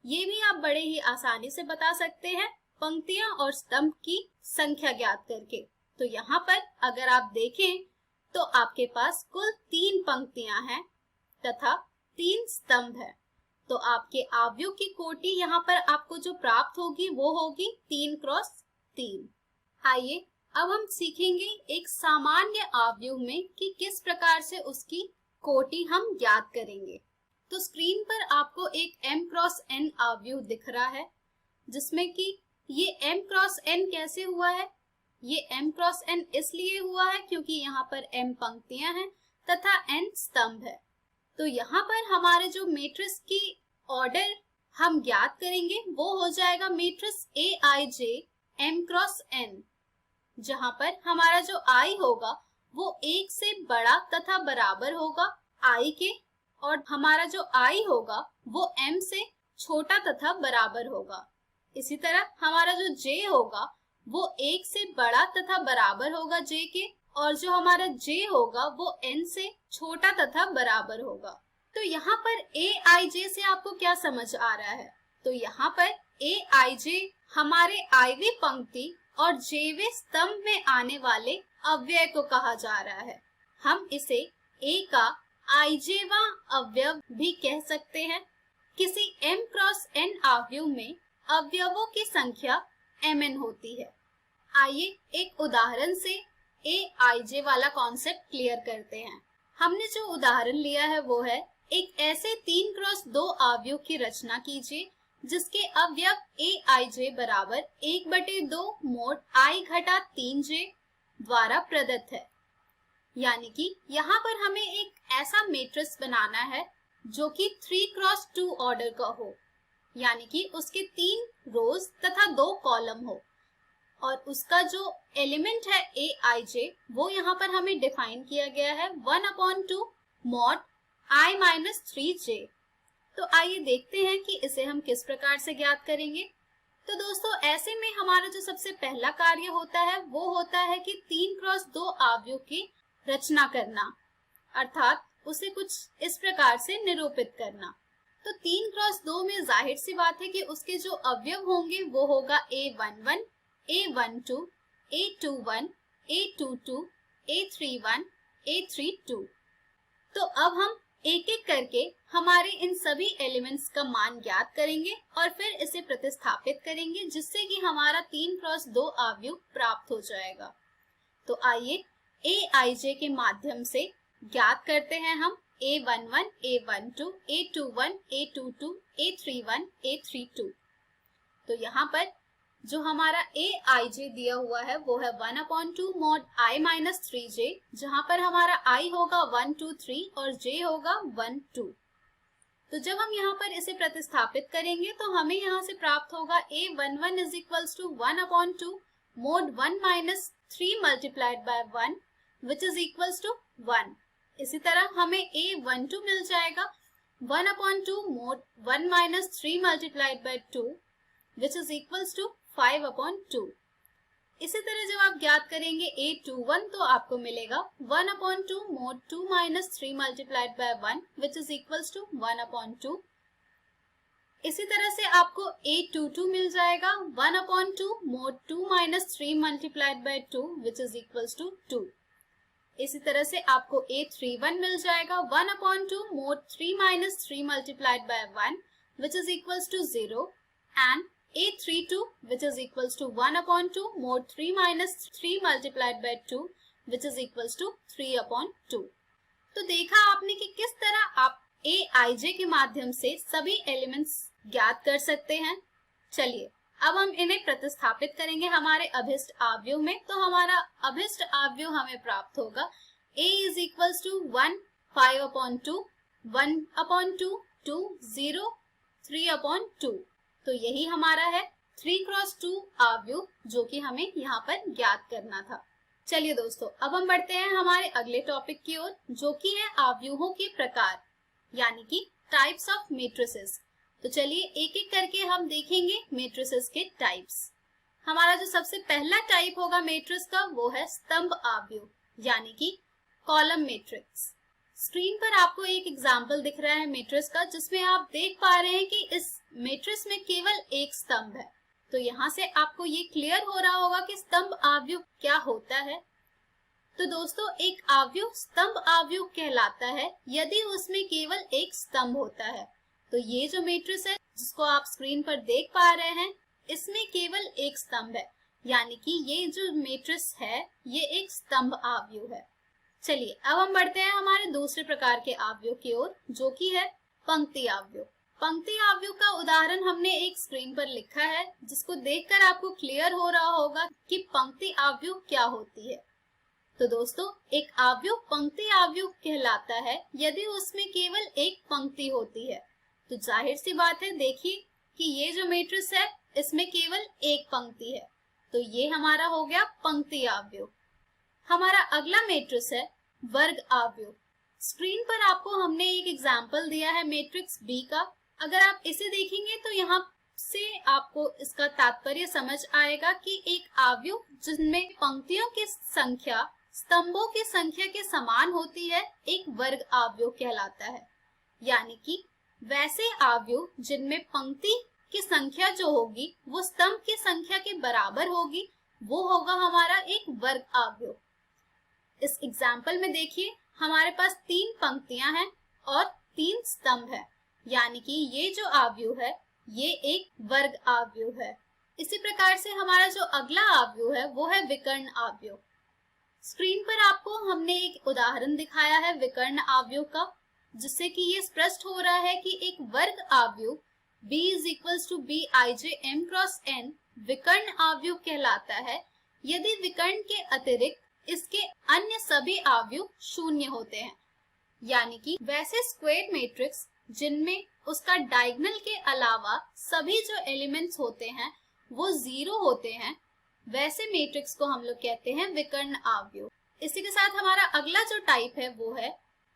ये भी आप बड़े ही आसानी से बता सकते हैं, पंक्तियां और स्तंभ की संख्या ज्ञात करके। तो यहाँ पर अगर आप देखें तो आपके पास कुल 3 पंक्तियां हैं तथा 3 स्तंभ है। तो आपके आव्यूह की कोटि यहाँ पर आपको जो प्राप्त होगी वो होगी 3 क्रॉस 3। आइए अब हम सीखेंगे एक सामान्य आव्यूह में कि किस प्रकार से उसकी कोटि हम ज्ञात करेंगे। तो स्क्रीन पर आपको एक m क्रॉस n आव्यूह दिख रहा है, जिसमें कि ये m क्रॉस n कैसे हुआ है? ये m क्रॉस n इसलिए हुआ है क्योंकि यहाँ पर m पंक्तियां हैं तथा n स्तंभ है। तो यहाँ पर हमारे जो मैट्रिक्स की ऑर्डर हम ज्ञात करेंगे वो हो जाएगा matrix Aij m cross n, जहाँ पर हमारा जो i होगा वो 1 से बड़ा तथा बराबर होगा i के, और हमारा जो i होगा वो m से छोटा तथा बराबर होगा। इसी तरह हमारा जो j होगा वो 1 से बड़ा तथा बराबर होगा j के, और जो हमारा j होगा वो n से छोटा तथा बराबर होगा। तो यहाँ पर Aij से आपको क्या समझ आ रहा है? तो यहाँ पर Aij हमारे iवीं पंक्ति और jवें स्तंभ में आने वाले अव्यय को कहा जा रहा है। हम इसे A का ijवां अवयव भी कह सकते हैं। किसी m क्रॉस n आव्यूह में अवयवों की संख्या mn होती है। आइए एक उदाहरण से Aij वाला कॉन्सेप्ट क्लियर करते हैं। हमने जो उदाहरण लिया है वो है, एक ऐसे 3 क्रॉस 2 आव्यूह की रचना कीजिए जिसके अवयव Aij बराबर 1/2 मोड i घटा 3j द्वारा प्रदत्त है। यानी कि यहाँ पर हमें एक ऐसा मैट्रिक्स बनाना है जो कि 3 क्रॉस 2 ऑर्डर का हो, यानी कि उसके 3 रोज तथा 2 कॉलम हो, और उसका जो एलिमेंट है Aij वो यहाँ पर हमें डिफाइन किया गया है 1/2 मॉड i-3j। तो आइए देखते हैं कि इसे हम किस प्रकार से ज्ञात करेंगे। तो दोस्तों, ऐसे में हमारा जो सबसे पहला कार्य होता है वो होता है कि 3 क्रॉस 2 आव्यूह की रचना करना, अर्थात उसे कुछ इस प्रकार से निरूपित करना। तो 3 क्रॉस 2 में जाहिर सी बात है कि उसके जो अवयव होंगे वो होगा A11, A12, A21, A22, A31, A32। तो अब हम एक एक करके हमारे इन सभी एलिमेंट्स का मान ज्ञात करेंगे और फिर इसे प्रतिस्थापित करेंगे, जिससे कि हमारा 3 क्रॉस 2 आव्यूह प्राप्त हो जाएगा। तो आइए Aij के माध्यम से ज्ञात करते हैं हम A11, A12, A21, A22, A31, A32। तो यहाँ पर जो हमारा Aij दिया हुआ है वो है 1/2 मॉड i-3j, जहाँ पर हमारा i होगा 1, 2, 3 और j होगा 1, 2। तो जब हम यहाँ पर इसे प्रतिस्थापित करेंगे तो हमें यहाँ से प्राप्त होगा A11 is equals to 1/2 mod 1 - 3 multiplied by 1 which is equals to 1। इसी तरह हमें A12 मिल जाएगा 1/2 mod 1 - 3 multiplied by 2 which is equals to 5/2। इसी तरह जब आप ज्ञात करेंगे A21 तो आपको मिलेगा 1/2 mod 2 - 3 multiplied by 1 which is equals to 1/2। इसी तरह से आपको A22 मिल जाएगा 1/2 mod 2 - 3 multiplied by 2 which is equals to 2। इसी तरह से आपको A31 मिल जाएगा 1/2 mod 3 - 3 multiplied by 1 which is equals to 0 and A32 which is equals to 1/2 mod 3 - 3 multiplied by 2 which is equals to 3/2। तो देखा आपने कि किस तरह आप Aij के माध्यम से सभी एलिमेंट्स ज्ञात कर सकते हैं। चलिए अब हम इन्हें प्रतिस्थापित करेंगे हमारे अभिष्ट आव्यूह में। तो हमारा अभिष्ट आव्यूह हमें प्राप्त होगा A is equals to 1, 5/2, 1/2, 2, 0, 3/2। तो यही हमारा है 3 क्रॉस 2 आव्यूह जो कि हमें यहाँ पर ज्ञात करना था। चलिए दोस्तों, अब हम बढ़ते हैं हमारे अगले टॉपिक की ओर, जो कि है आव्यूहों के प्रकार, यानी कि टाइप्स ऑफ मैट्रिसेस। तो चलिए एक एक करके हम देखेंगे मैट्रिसेस के टाइप्स। हमारा जो सबसे पहला टाइप होगा मैट्रिक्स का वो है स्तंभ आव्यूह, यानी कि कॉलम मैट्रिक्स। स्क्रीन पर आपको एक एग्जाम्पल दिख रहा है मैट्रिक्स का, जिसमें आप देख पा रहे हैं कि इस मैट्रिक्स में केवल एक स्तंभ है। तो यहाँ से आपको ये क्लियर हो रहा होगा कि स्तंभ आव्यूह क्या होता है। तो दोस्तों, एक आव्यूह स्तंभ आव्यूह कहलाता है यदि उसमें केवल एक स्तंभ होता है। तो ये जो मैट्रिक्स है जिसको आप स्क्रीन पर देख पा रहे हैं, इसमें केवल एक स्तंभ है, यानी कि ये जो मैट्रिक्स है ये एक स्तंभ आव्यूह है। चलिए अब हम बढ़ते हैं हमारे दूसरे प्रकार के आव्यूह की ओर, जो कि है पंक्ति अवयव। पंक्ति अवयव का उदाहरण हमने एक स्क्रीन पर लिखा है, जिसको देखकर आपको क्लियर हो रहा होगा कि पंक्ति अवयव क्या होती है। तो दोस्तों, एक अवयव पंक्ति अवयव कहलाता है यदि उसमें केवल एक पंक्ति होती है। तो जाहिर सी बात है, देखिए कि ये जो मैट्रिक्स है इसमें केवल एक पंक्ति है, तो ये हमारा हो गया पंक्ति अवयव। हमारा अगला मैट्रिक्स है वर्ग अवयव। स्क्रीन पर आपको हमने एक एग्जाम्पल दिया है मैट्रिक्स बी का। अगर आप इसे देखेंगे तो यहाँ से आपको इसका तात्पर्य समझ आएगा कि एक अवयव जिनमें पंक्तियों की संख्या स्तंभों की संख्या के समान होती है एक वर्ग अवयव कहलाता है। यानी कि वैसे अवयव जिनमें पंक्ति की संख्या जो होगी वो स्तंभ की संख्या के बराबर होगी, वो होगा हमारा एक वर्ग अवयव। इस एग्जाम्पल में देखिए हमारे पास 3 पंक्तियां हैं और 3 स्तंभ है, यानी कि ये जो अवयव है ये एक वर्ग अवयव है। इसी प्रकार से हमारा जो अगला अवयव है वो है विकर्ण अवयव। स्क्रीन पर आपको हमने एक उदाहरण दिखाया है विकर्ण अवयव का, जिससे कि ये स्पष्ट हो रहा है कि एक वर्ग अवयव B = Bij m × n विकर्ण अवयव कहलाता है यदि विकर्ण के अतिरिक्त इसके अन्य सभी अवयव शून्य होते हैं। यानी कि वैसे स्क्वायर मैट्रिक्स जिनमें उसका डायगोनल के अलावा सभी जो एलिमेंट्स होते हैं वो 0 होते हैं, वैसे मैट्रिक्स को हम लोग कहते हैं विकर्ण अवयव। इसी के साथ हमारा अगला जो टाइप है वो है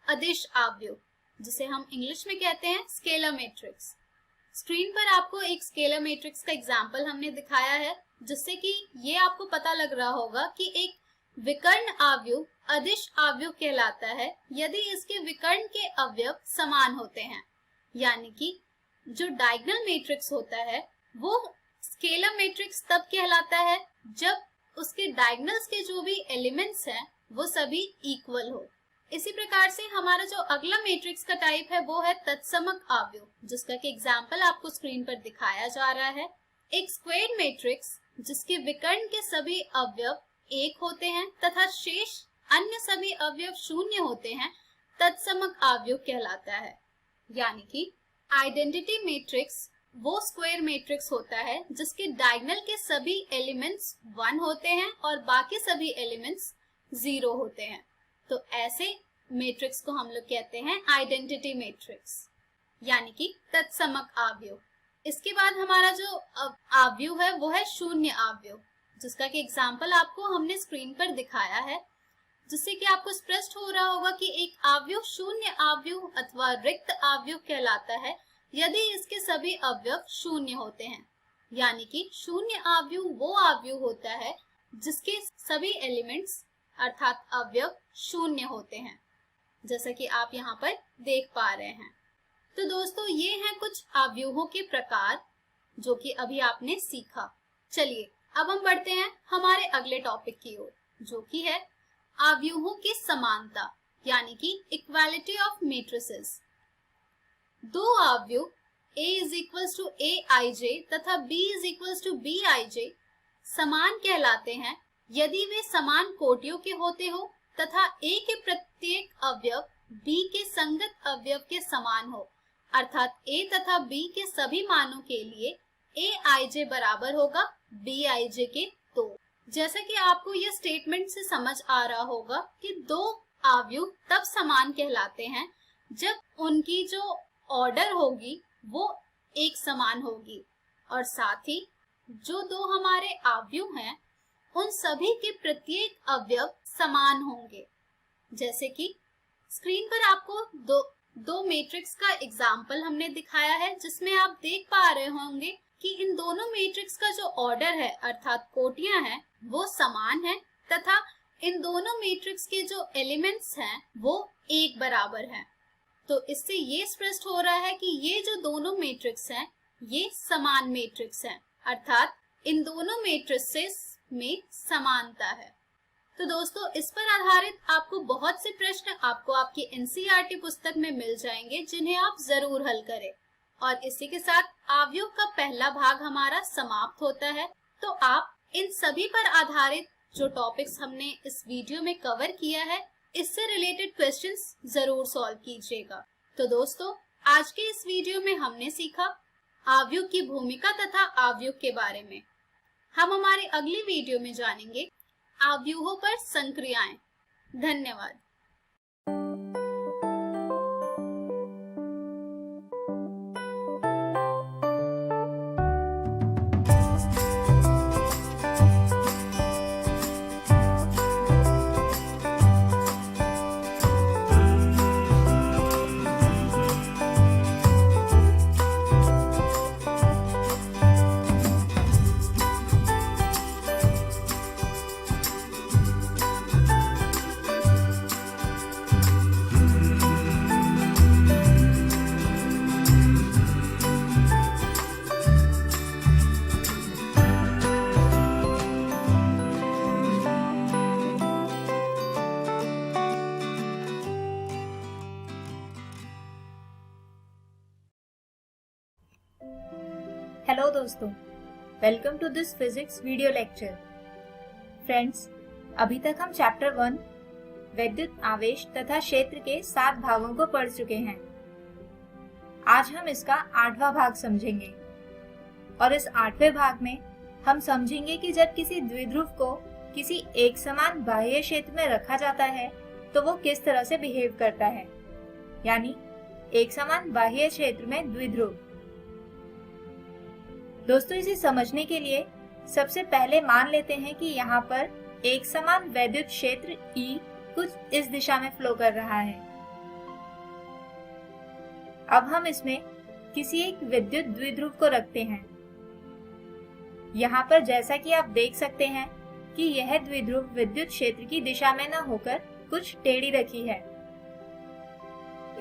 अदिश अवयव, जिसे हम इंग्लिश में कहते हैं स्केलर मैट्रिक्स। स्क्रीन पर आपको एक स्केलर मैट्रिक्स का एग्जाम्पल हमने दिखाया है, जिससे कि ये आपको पता लग रहा होगा कि एक विकर्ण अवयव अदिश अवयव कहलाता है यदि इसके विकर्ण के अवयव समान होते हैं। यानी कि जो डायगोनल मैट्रिक्स होता है वो स्केलर मैट्रिक्स तब कहलाता है जब उसके डायगोनल्स के जो भी एलिमेंट्स हैं वो सभी इक्वल हो। इसी प्रकार से हमारा जो अगला मैट्रिक्स का टाइप है वो है तत्समक अवयव, जिसका कि एग्जाम्पल आपको स्क्रीन पर दिखाया जा रहा है। एक स्क्वायर मैट्रिक्स जिसके विकर्ण के सभी अवयव 1 होते हैं तथा शेष अन्य सभी अवयव 0 होते हैं, तत्समक अवयव कहलाता है। यानी कि आइडेंटिटी मैट्रिक्स वो स्क्वायर मैट्रिक्स होता है जिसके डायगोनल के सभी एलिमेंट्स 1 होते हैं और बाकी सभी एलिमेंट्स 0 होते हैं। तो ऐसे मैट्रिक्स को हम लोग कहते हैं आइडेंटिटी मैट्रिक्स, यानी कि तत्समक अवयव। इसके बाद हमारा जो अवयव है वो है शून्य अवयव, जिसका कि एग्जाम्पल आपको हमने स्क्रीन पर दिखाया है, जिससे कि आपको स्पष्ट हो रहा होगा कि एक अवयव शून्य अवयव अथवा रिक्त अवयव कहलाता है यदि इसके सभी अवयव 0 होते हैं। यानी कि शून्य अवयव वो अवयव होता है जिसके सभी एलिमेंट्स अर्थात अवयव 0 होते हैं, जैसा कि आप यहाँ पर देख पा रहे हैं। तो दोस्तों, ये हैं कुछ अवयवों के प्रकार जो कि अभी आपने सीखा। चलिए अब हम बढ़ते हैं हमारे अगले टॉपिक की ओर, जो कि है अवयवों की समानता, यानी कि इक्वालिटी ऑफ मैट्रिसेस। दो अवयव A = Aij तथा B = Bij समान कहलाते हैं यदि वे समान कोटियों के होते हो तथा A के प्रत्येक अवयव B के संगत अवयव के समान हो, अर्थात A तथा B के सभी मानों के लिए Aij बराबर होगा Bij के 2। जैसा कि आपको यह स्टेटमेंट से समझ आ रहा होगा कि दो अवयव तब समान कहलाते हैं जब उनकी जो ऑर्डर होगी वो एक समान होगी और साथ ही जो दो हमारे अवयव हैं उन सभी के प्रत्येक अवयव समान होंगे। जैसे कि स्क्रीन पर आपको दो मैट्रिक्स का एग्जाम्पल हमने दिखाया है, जिसमें आप देख पा रहे होंगे कि इन दोनों मैट्रिक्स का जो ऑर्डर है अर्थात कोटियां हैं वो समान है तथा इन दोनों मैट्रिक्स के जो एलिमेंट्स हैं वो एक बराबर हैं। तो इससे ये स्पष्ट हो रहा है कि ये जो दोनों मैट्रिक्स हैं ये समान मैट्रिक्स हैं, अर्थात इन दोनों मैट्रिसेस में समानता है। तो दोस्तों, इस पर आधारित आपको बहुत से प्रश्न आपको आपकी एनसीईआरटी पुस्तक में मिल जाएंगे, जिन्हें आप जरूर हल करें। और इसी के साथ अवयव का पहला भाग हमारा समाप्त होता है। तो आप इन सभी पर आधारित जो टॉपिक्स हमने इस वीडियो में कवर किया है, इससे रिलेटेड क्वेश्चंस जरूर सॉल्व कीजिएगा। तो दोस्तों, आज के इस वीडियो में हमने सीखा आव्यूह की भूमिका तथा आव्यूह के बारे में। हम हमारे अगली वीडियो में जानेंगे आव्यूहों पर संक्रियाएं। धन्यवाद। हेलो दोस्तों, welcome to this physics video lecture. Friends, अभी तक हम चैप्टर 1 विद्युत आवेश तथा क्षेत्र के 7 भागों को पढ़ चुके हैं। आज हम इसका 8वां भाग समझेंगे और इस 8वें भाग में हम समझेंगे कि जब किसी द्विध्रुव को किसी एक समान बाह्य क्षेत्र में रखा जाता है तो वो किस तरह से बिहेव करता है, यानी एक समान बाह्य क्षेत्र में द्विध्रुव। दोस्तों, इसे समझने के लिए सबसे पहले मान लेते हैं कि यहाँ पर एक समान वैद्युत क्षेत्र E कुछ इस दिशा में फ्लो कर रहा है। अब हम इसमें किसी एक विद्युत द्विध्रुव को रखते हैं। यहाँ पर जैसा कि आप देख सकते हैं कि यह द्विध्रुव विद्युत क्षेत्र की दिशा में न होकर कुछ टेढ़ी रखी है।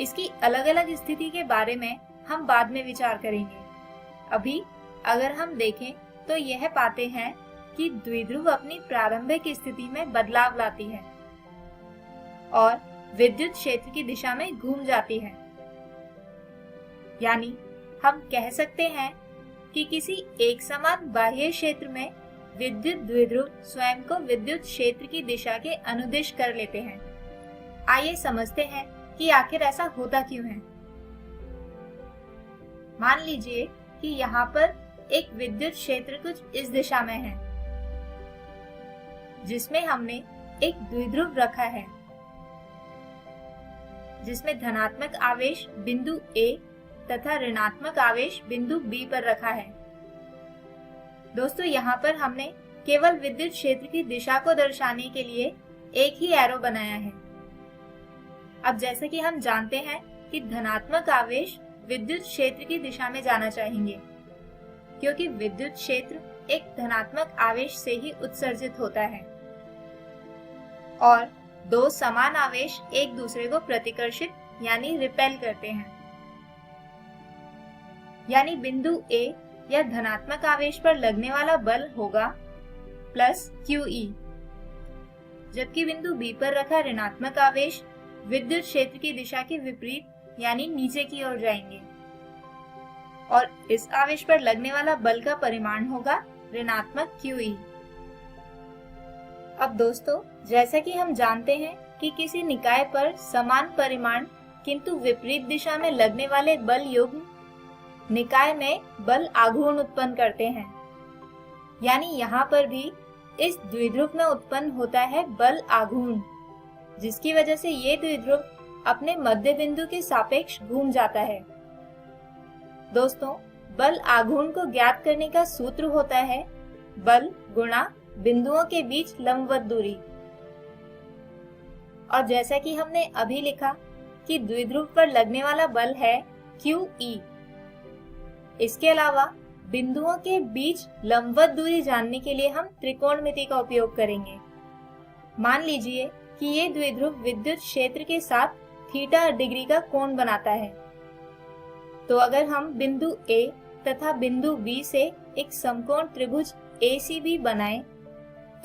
इसकी अलग अलग स्थिति के बारे में हम बाद में विचार करेंगे। अभी अगर हम देखें तो यह पाते हैं कि द्विध्रुव अपनी प्रारंभिक स्थिति में बदलाव लाती है और विद्युत क्षेत्र की दिशा में घूम जाती है। यानी हम कह सकते हैं कि किसी एक समान बाह्य क्षेत्र में विद्युत द्विध्रुव स्वयं को विद्युत क्षेत्र की दिशा के अनुदिश कर लेते हैं। आइए समझते हैं कि आखिर ऐसा होता क्यों है। मान लीजिए कि यहाँ पर एक विद्युत क्षेत्र कुछ इस दिशा में है, जिसमें हमने एक द्विध्रुव रखा है, जिसमें धनात्मक आवेश बिंदु A तथा ऋणात्मक आवेश बिंदु B पर रखा है। दोस्तों, यहाँ पर हमने केवल विद्युत क्षेत्र की दिशा को दर्शाने के लिए एक ही एरो बनाया है। अब जैसे कि हम जानते हैं कि धनात्मक आवेश विद्युत क्षेत्र की दिशा में जाना चाहेंगे, क्योंकि विद्युत क्षेत्र एक धनात्मक आवेश से ही उत्सर्जित होता है और दो समान आवेश एक दूसरे को प्रतिकर्षित यानी रिपेल करते हैं। यानी बिंदु A या धनात्मक आवेश पर लगने वाला बल होगा प्लस QE, जबकि बिंदु B पर रखा ऋणात्मक आवेश विद्युत क्षेत्र की दिशा के विपरीत यानी नीचे की ओर जाएंगे और इस आवेश पर लगने वाला बल का परिमाण होगा ऋणात्मक QE। अब दोस्तों, जैसा कि हम जानते हैं कि किसी निकाय पर समान परिमाण किंतु विपरीत दिशा में लगने वाले बल युग्म निकाय में बल आघूर्ण उत्पन्न करते हैं। यानी यहाँ पर भी इस द्विध्रुव में उत्पन्न होता है बल आघूर्ण, जिसकी वजह से ये द्विध्रुव अपने मध्य बिंदु के सापेक्ष घूम जाता है। दोस्तों, बल आघूर्ण को ज्ञात करने का सूत्र होता है बल गुणा बिंदुओं के बीच लंबवत दूरी। और जैसा कि हमने अभी लिखा कि द्विध्रुव पर लगने वाला बल है QE। इसके अलावा बिंदुओं के बीच लंबवत दूरी जानने के लिए हम त्रिकोणमिति का उपयोग करेंगे। मान लीजिए कि ये द्विध्रुव विद्युत क्षेत्र के साथ थीटा डिग्री का कोण बनाता है। तो अगर हम बिंदु A तथा बिंदु B से एक समकोण त्रिभुज ACB बनाएं,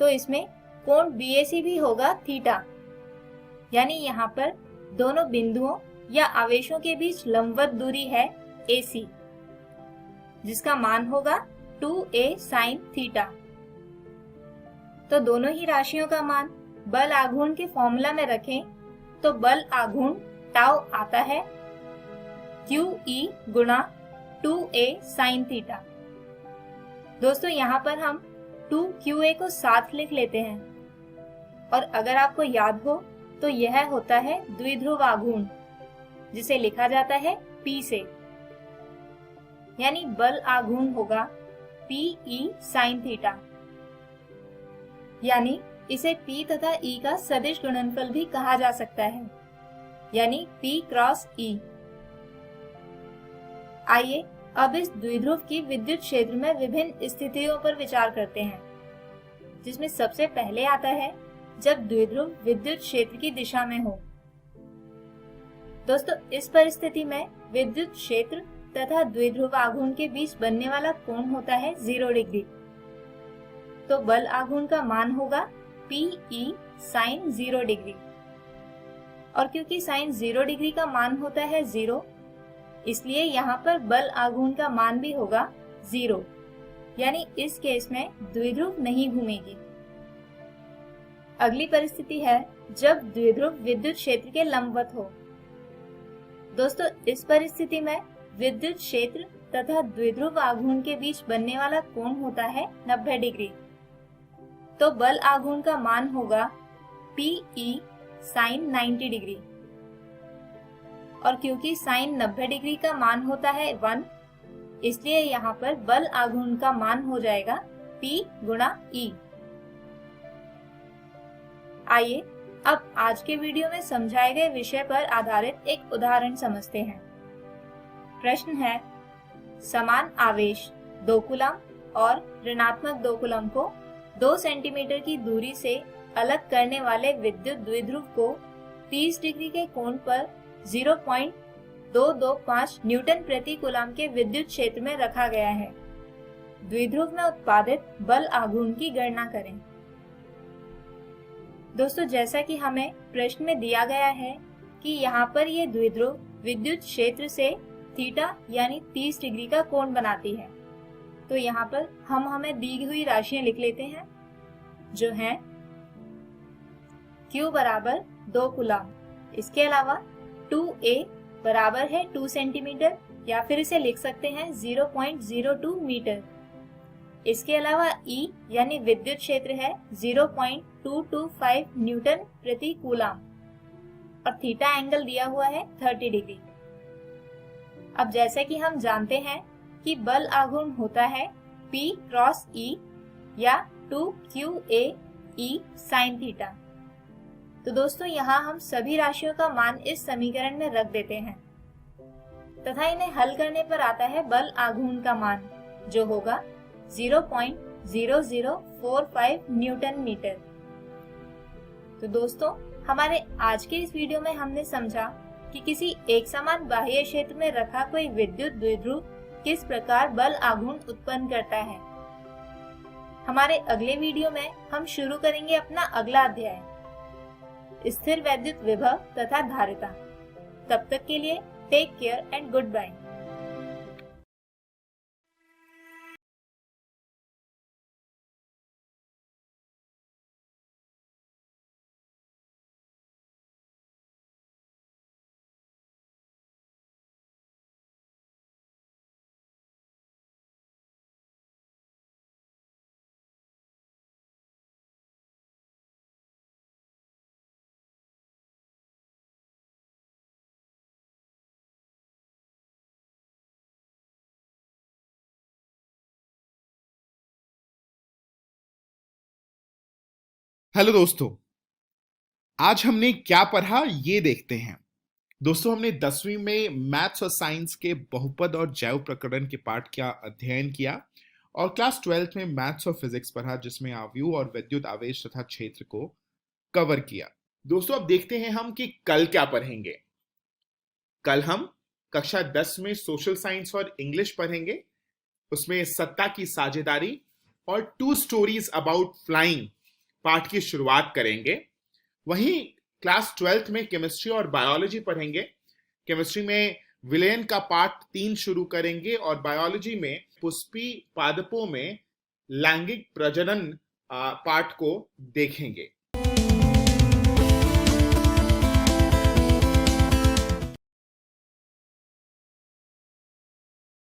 तो इसमें कोण BAC भी होगा थीटा। यानी यहाँ पर दोनों बिंदुओं या आवेशों के बीच लंबवत दूरी है AC, जिसका मान होगा 2A sin थीटा। तो दोनों ही राशियों का मान बल आघूर्ण के फॉर्मूला में रखें तो बल आघूर्ण टाउ आता है, QE गुणा 2A sin थीटा। दोस्तों यहाँ पर हम 2QA को साथ लिख लेते हैं और अगर आपको याद हो तो यह होता है द्विध्रुव आघूर्ण जिसे लिखा जाता है P से, यानी बल आघूर्ण होगा PE sin थीटा, यानी इसे P तथा E का सदिश गुणनफल भी कहा जा सकता है, यानी P क्रॉस E। आइए अब इस द्विध्रुव की विद्युत क्षेत्र में विभिन्न स्थितियों पर विचार करते हैं, जिसमें सबसे पहले आता है जब द्विध्रुव विद्युत क्षेत्र की दिशा में हो। दोस्तों इस परिस्थिति में विद्युत क्षेत्र तथा द्विध्रुव आघूर्ण के बीच बनने वाला कोण होता है 0 डिग्री। तो बल आघूर्ण का मान होगा PE sin 0 डिग्री, और क्योंकि sin 0 डिग्री का मान होता है 0, इसलिए यहाँ पर बल आघूर्ण का मान भी होगा 0, यानी इस केस में द्विध्रुव नहीं घूमेगी। अगली परिस्थिति है जब द्विध्रुव विद्युत क्षेत्र के लंबवत हो। दोस्तों इस परिस्थिति में विद्युत क्षेत्र तथा द्विध्रुव आघूर्ण के बीच बनने वाला कोण होता है 90 डिग्री। तो बल आघूर्ण का मान होगा PE sin 90 डिग्री, और क्योंकि sin 90 डिग्री का मान होता है 1, इसलिए यहाँ पर बल आघूर्ण का मान हो जाएगा P गुणा E। आइए अब आज के वीडियो में समझाए गए विषय पर आधारित एक उदाहरण समझते हैं। प्रश्न है, समान आवेश 2 कूलम और ऋणात्मक 2 कूलम को 2 सेंटीमीटर की दूरी से अलग करने वाले विद्युत द्विध्रुव को 30 डिग्री के कोण पर 0.225 न्यूटन प्रति कूलम के विद्युत क्षेत्र में रखा गया है। द्विध्रुव में उत्पादित बल आघूर्ण की गणना करें। दोस्तों जैसा कि हमें प्रश्न में दिया गया है कि यहाँ पर ये द्विध्रुव विद्युत क्षेत्र से थीटा यानी 30 डिग्री का कोण बनाती है, तो यहाँ पर हम हमें दी हुई राशियां लिख लेते हैं, जो हैं Q बराबर 2 कूलम, इसके अलावा 2A बराबर है 2 सेंटीमीटर, या फिर इसे लिख सकते हैं 0.02 मीटर। इसके अलावा E यानी विद्युत क्षेत्र है 0.225 न्यूटन प्रति कूलम, और थीटा एंगल दिया हुआ है 30 डिग्री। अब जैसे कि हम जानते हैं कि बल आघूर्ण होता है P क्रॉस E या 2QA E sin थीटा। तो दोस्तों यहाँ हम सभी राशियों का मान इस समीकरण में रख देते हैं तथा इन्हें हल करने पर आता है बल आघूर्ण का मान, जो होगा 0.0045 न्यूटन मीटर। तो दोस्तों हमारे आज के इस वीडियो में हमने समझा कि किसी एक समान बाह्य क्षेत्र में रखा कोई विद्युत द्विध्रुव किस प्रकार बल आघूर्ण उत्पन्न करता है। हमारे अगले वीडियो में हम शुरू करेंगे अपना अगला अध्याय, स्थिर वैद्युत विभव तथा धारिता। तब तक के लिए take care and goodbye. Hello दोस्तों, आज हमने क्या पढ़ा ये देखते हैं। दोस्तों हमने 10वीं में मैथ्स और साइंस के बहुपद और जैव प्रकरण के पाठ का अध्ययन किया और क्लास 12th में मैथ्स और फिजिक्स पढ़ा, जिसमें आव्यूह और विद्युत आवेश तथा क्षेत्र को कवर किया। दोस्तों अब देखते हैं हम कि कल क्या पढ़ेंगे। कल हम कक्षा 10 में सोशल साइंस और इंग्लिश पढ़ेंगे, उसमें सत्ता की साझेदारी और 2 स्टोरीज अबाउट फ्लाइंग पाठ की शुरुआत करेंगे। वहीं क्लास 12th में केमिस्ट्री और बायोलॉजी पढ़ेंगे। केमिस्ट्री में विलयन का पाठ 3 शुरू करेंगे और बायोलॉजी में पुष्पी पादपों में लैंगिक प्रजनन पाठ को देखेंगे।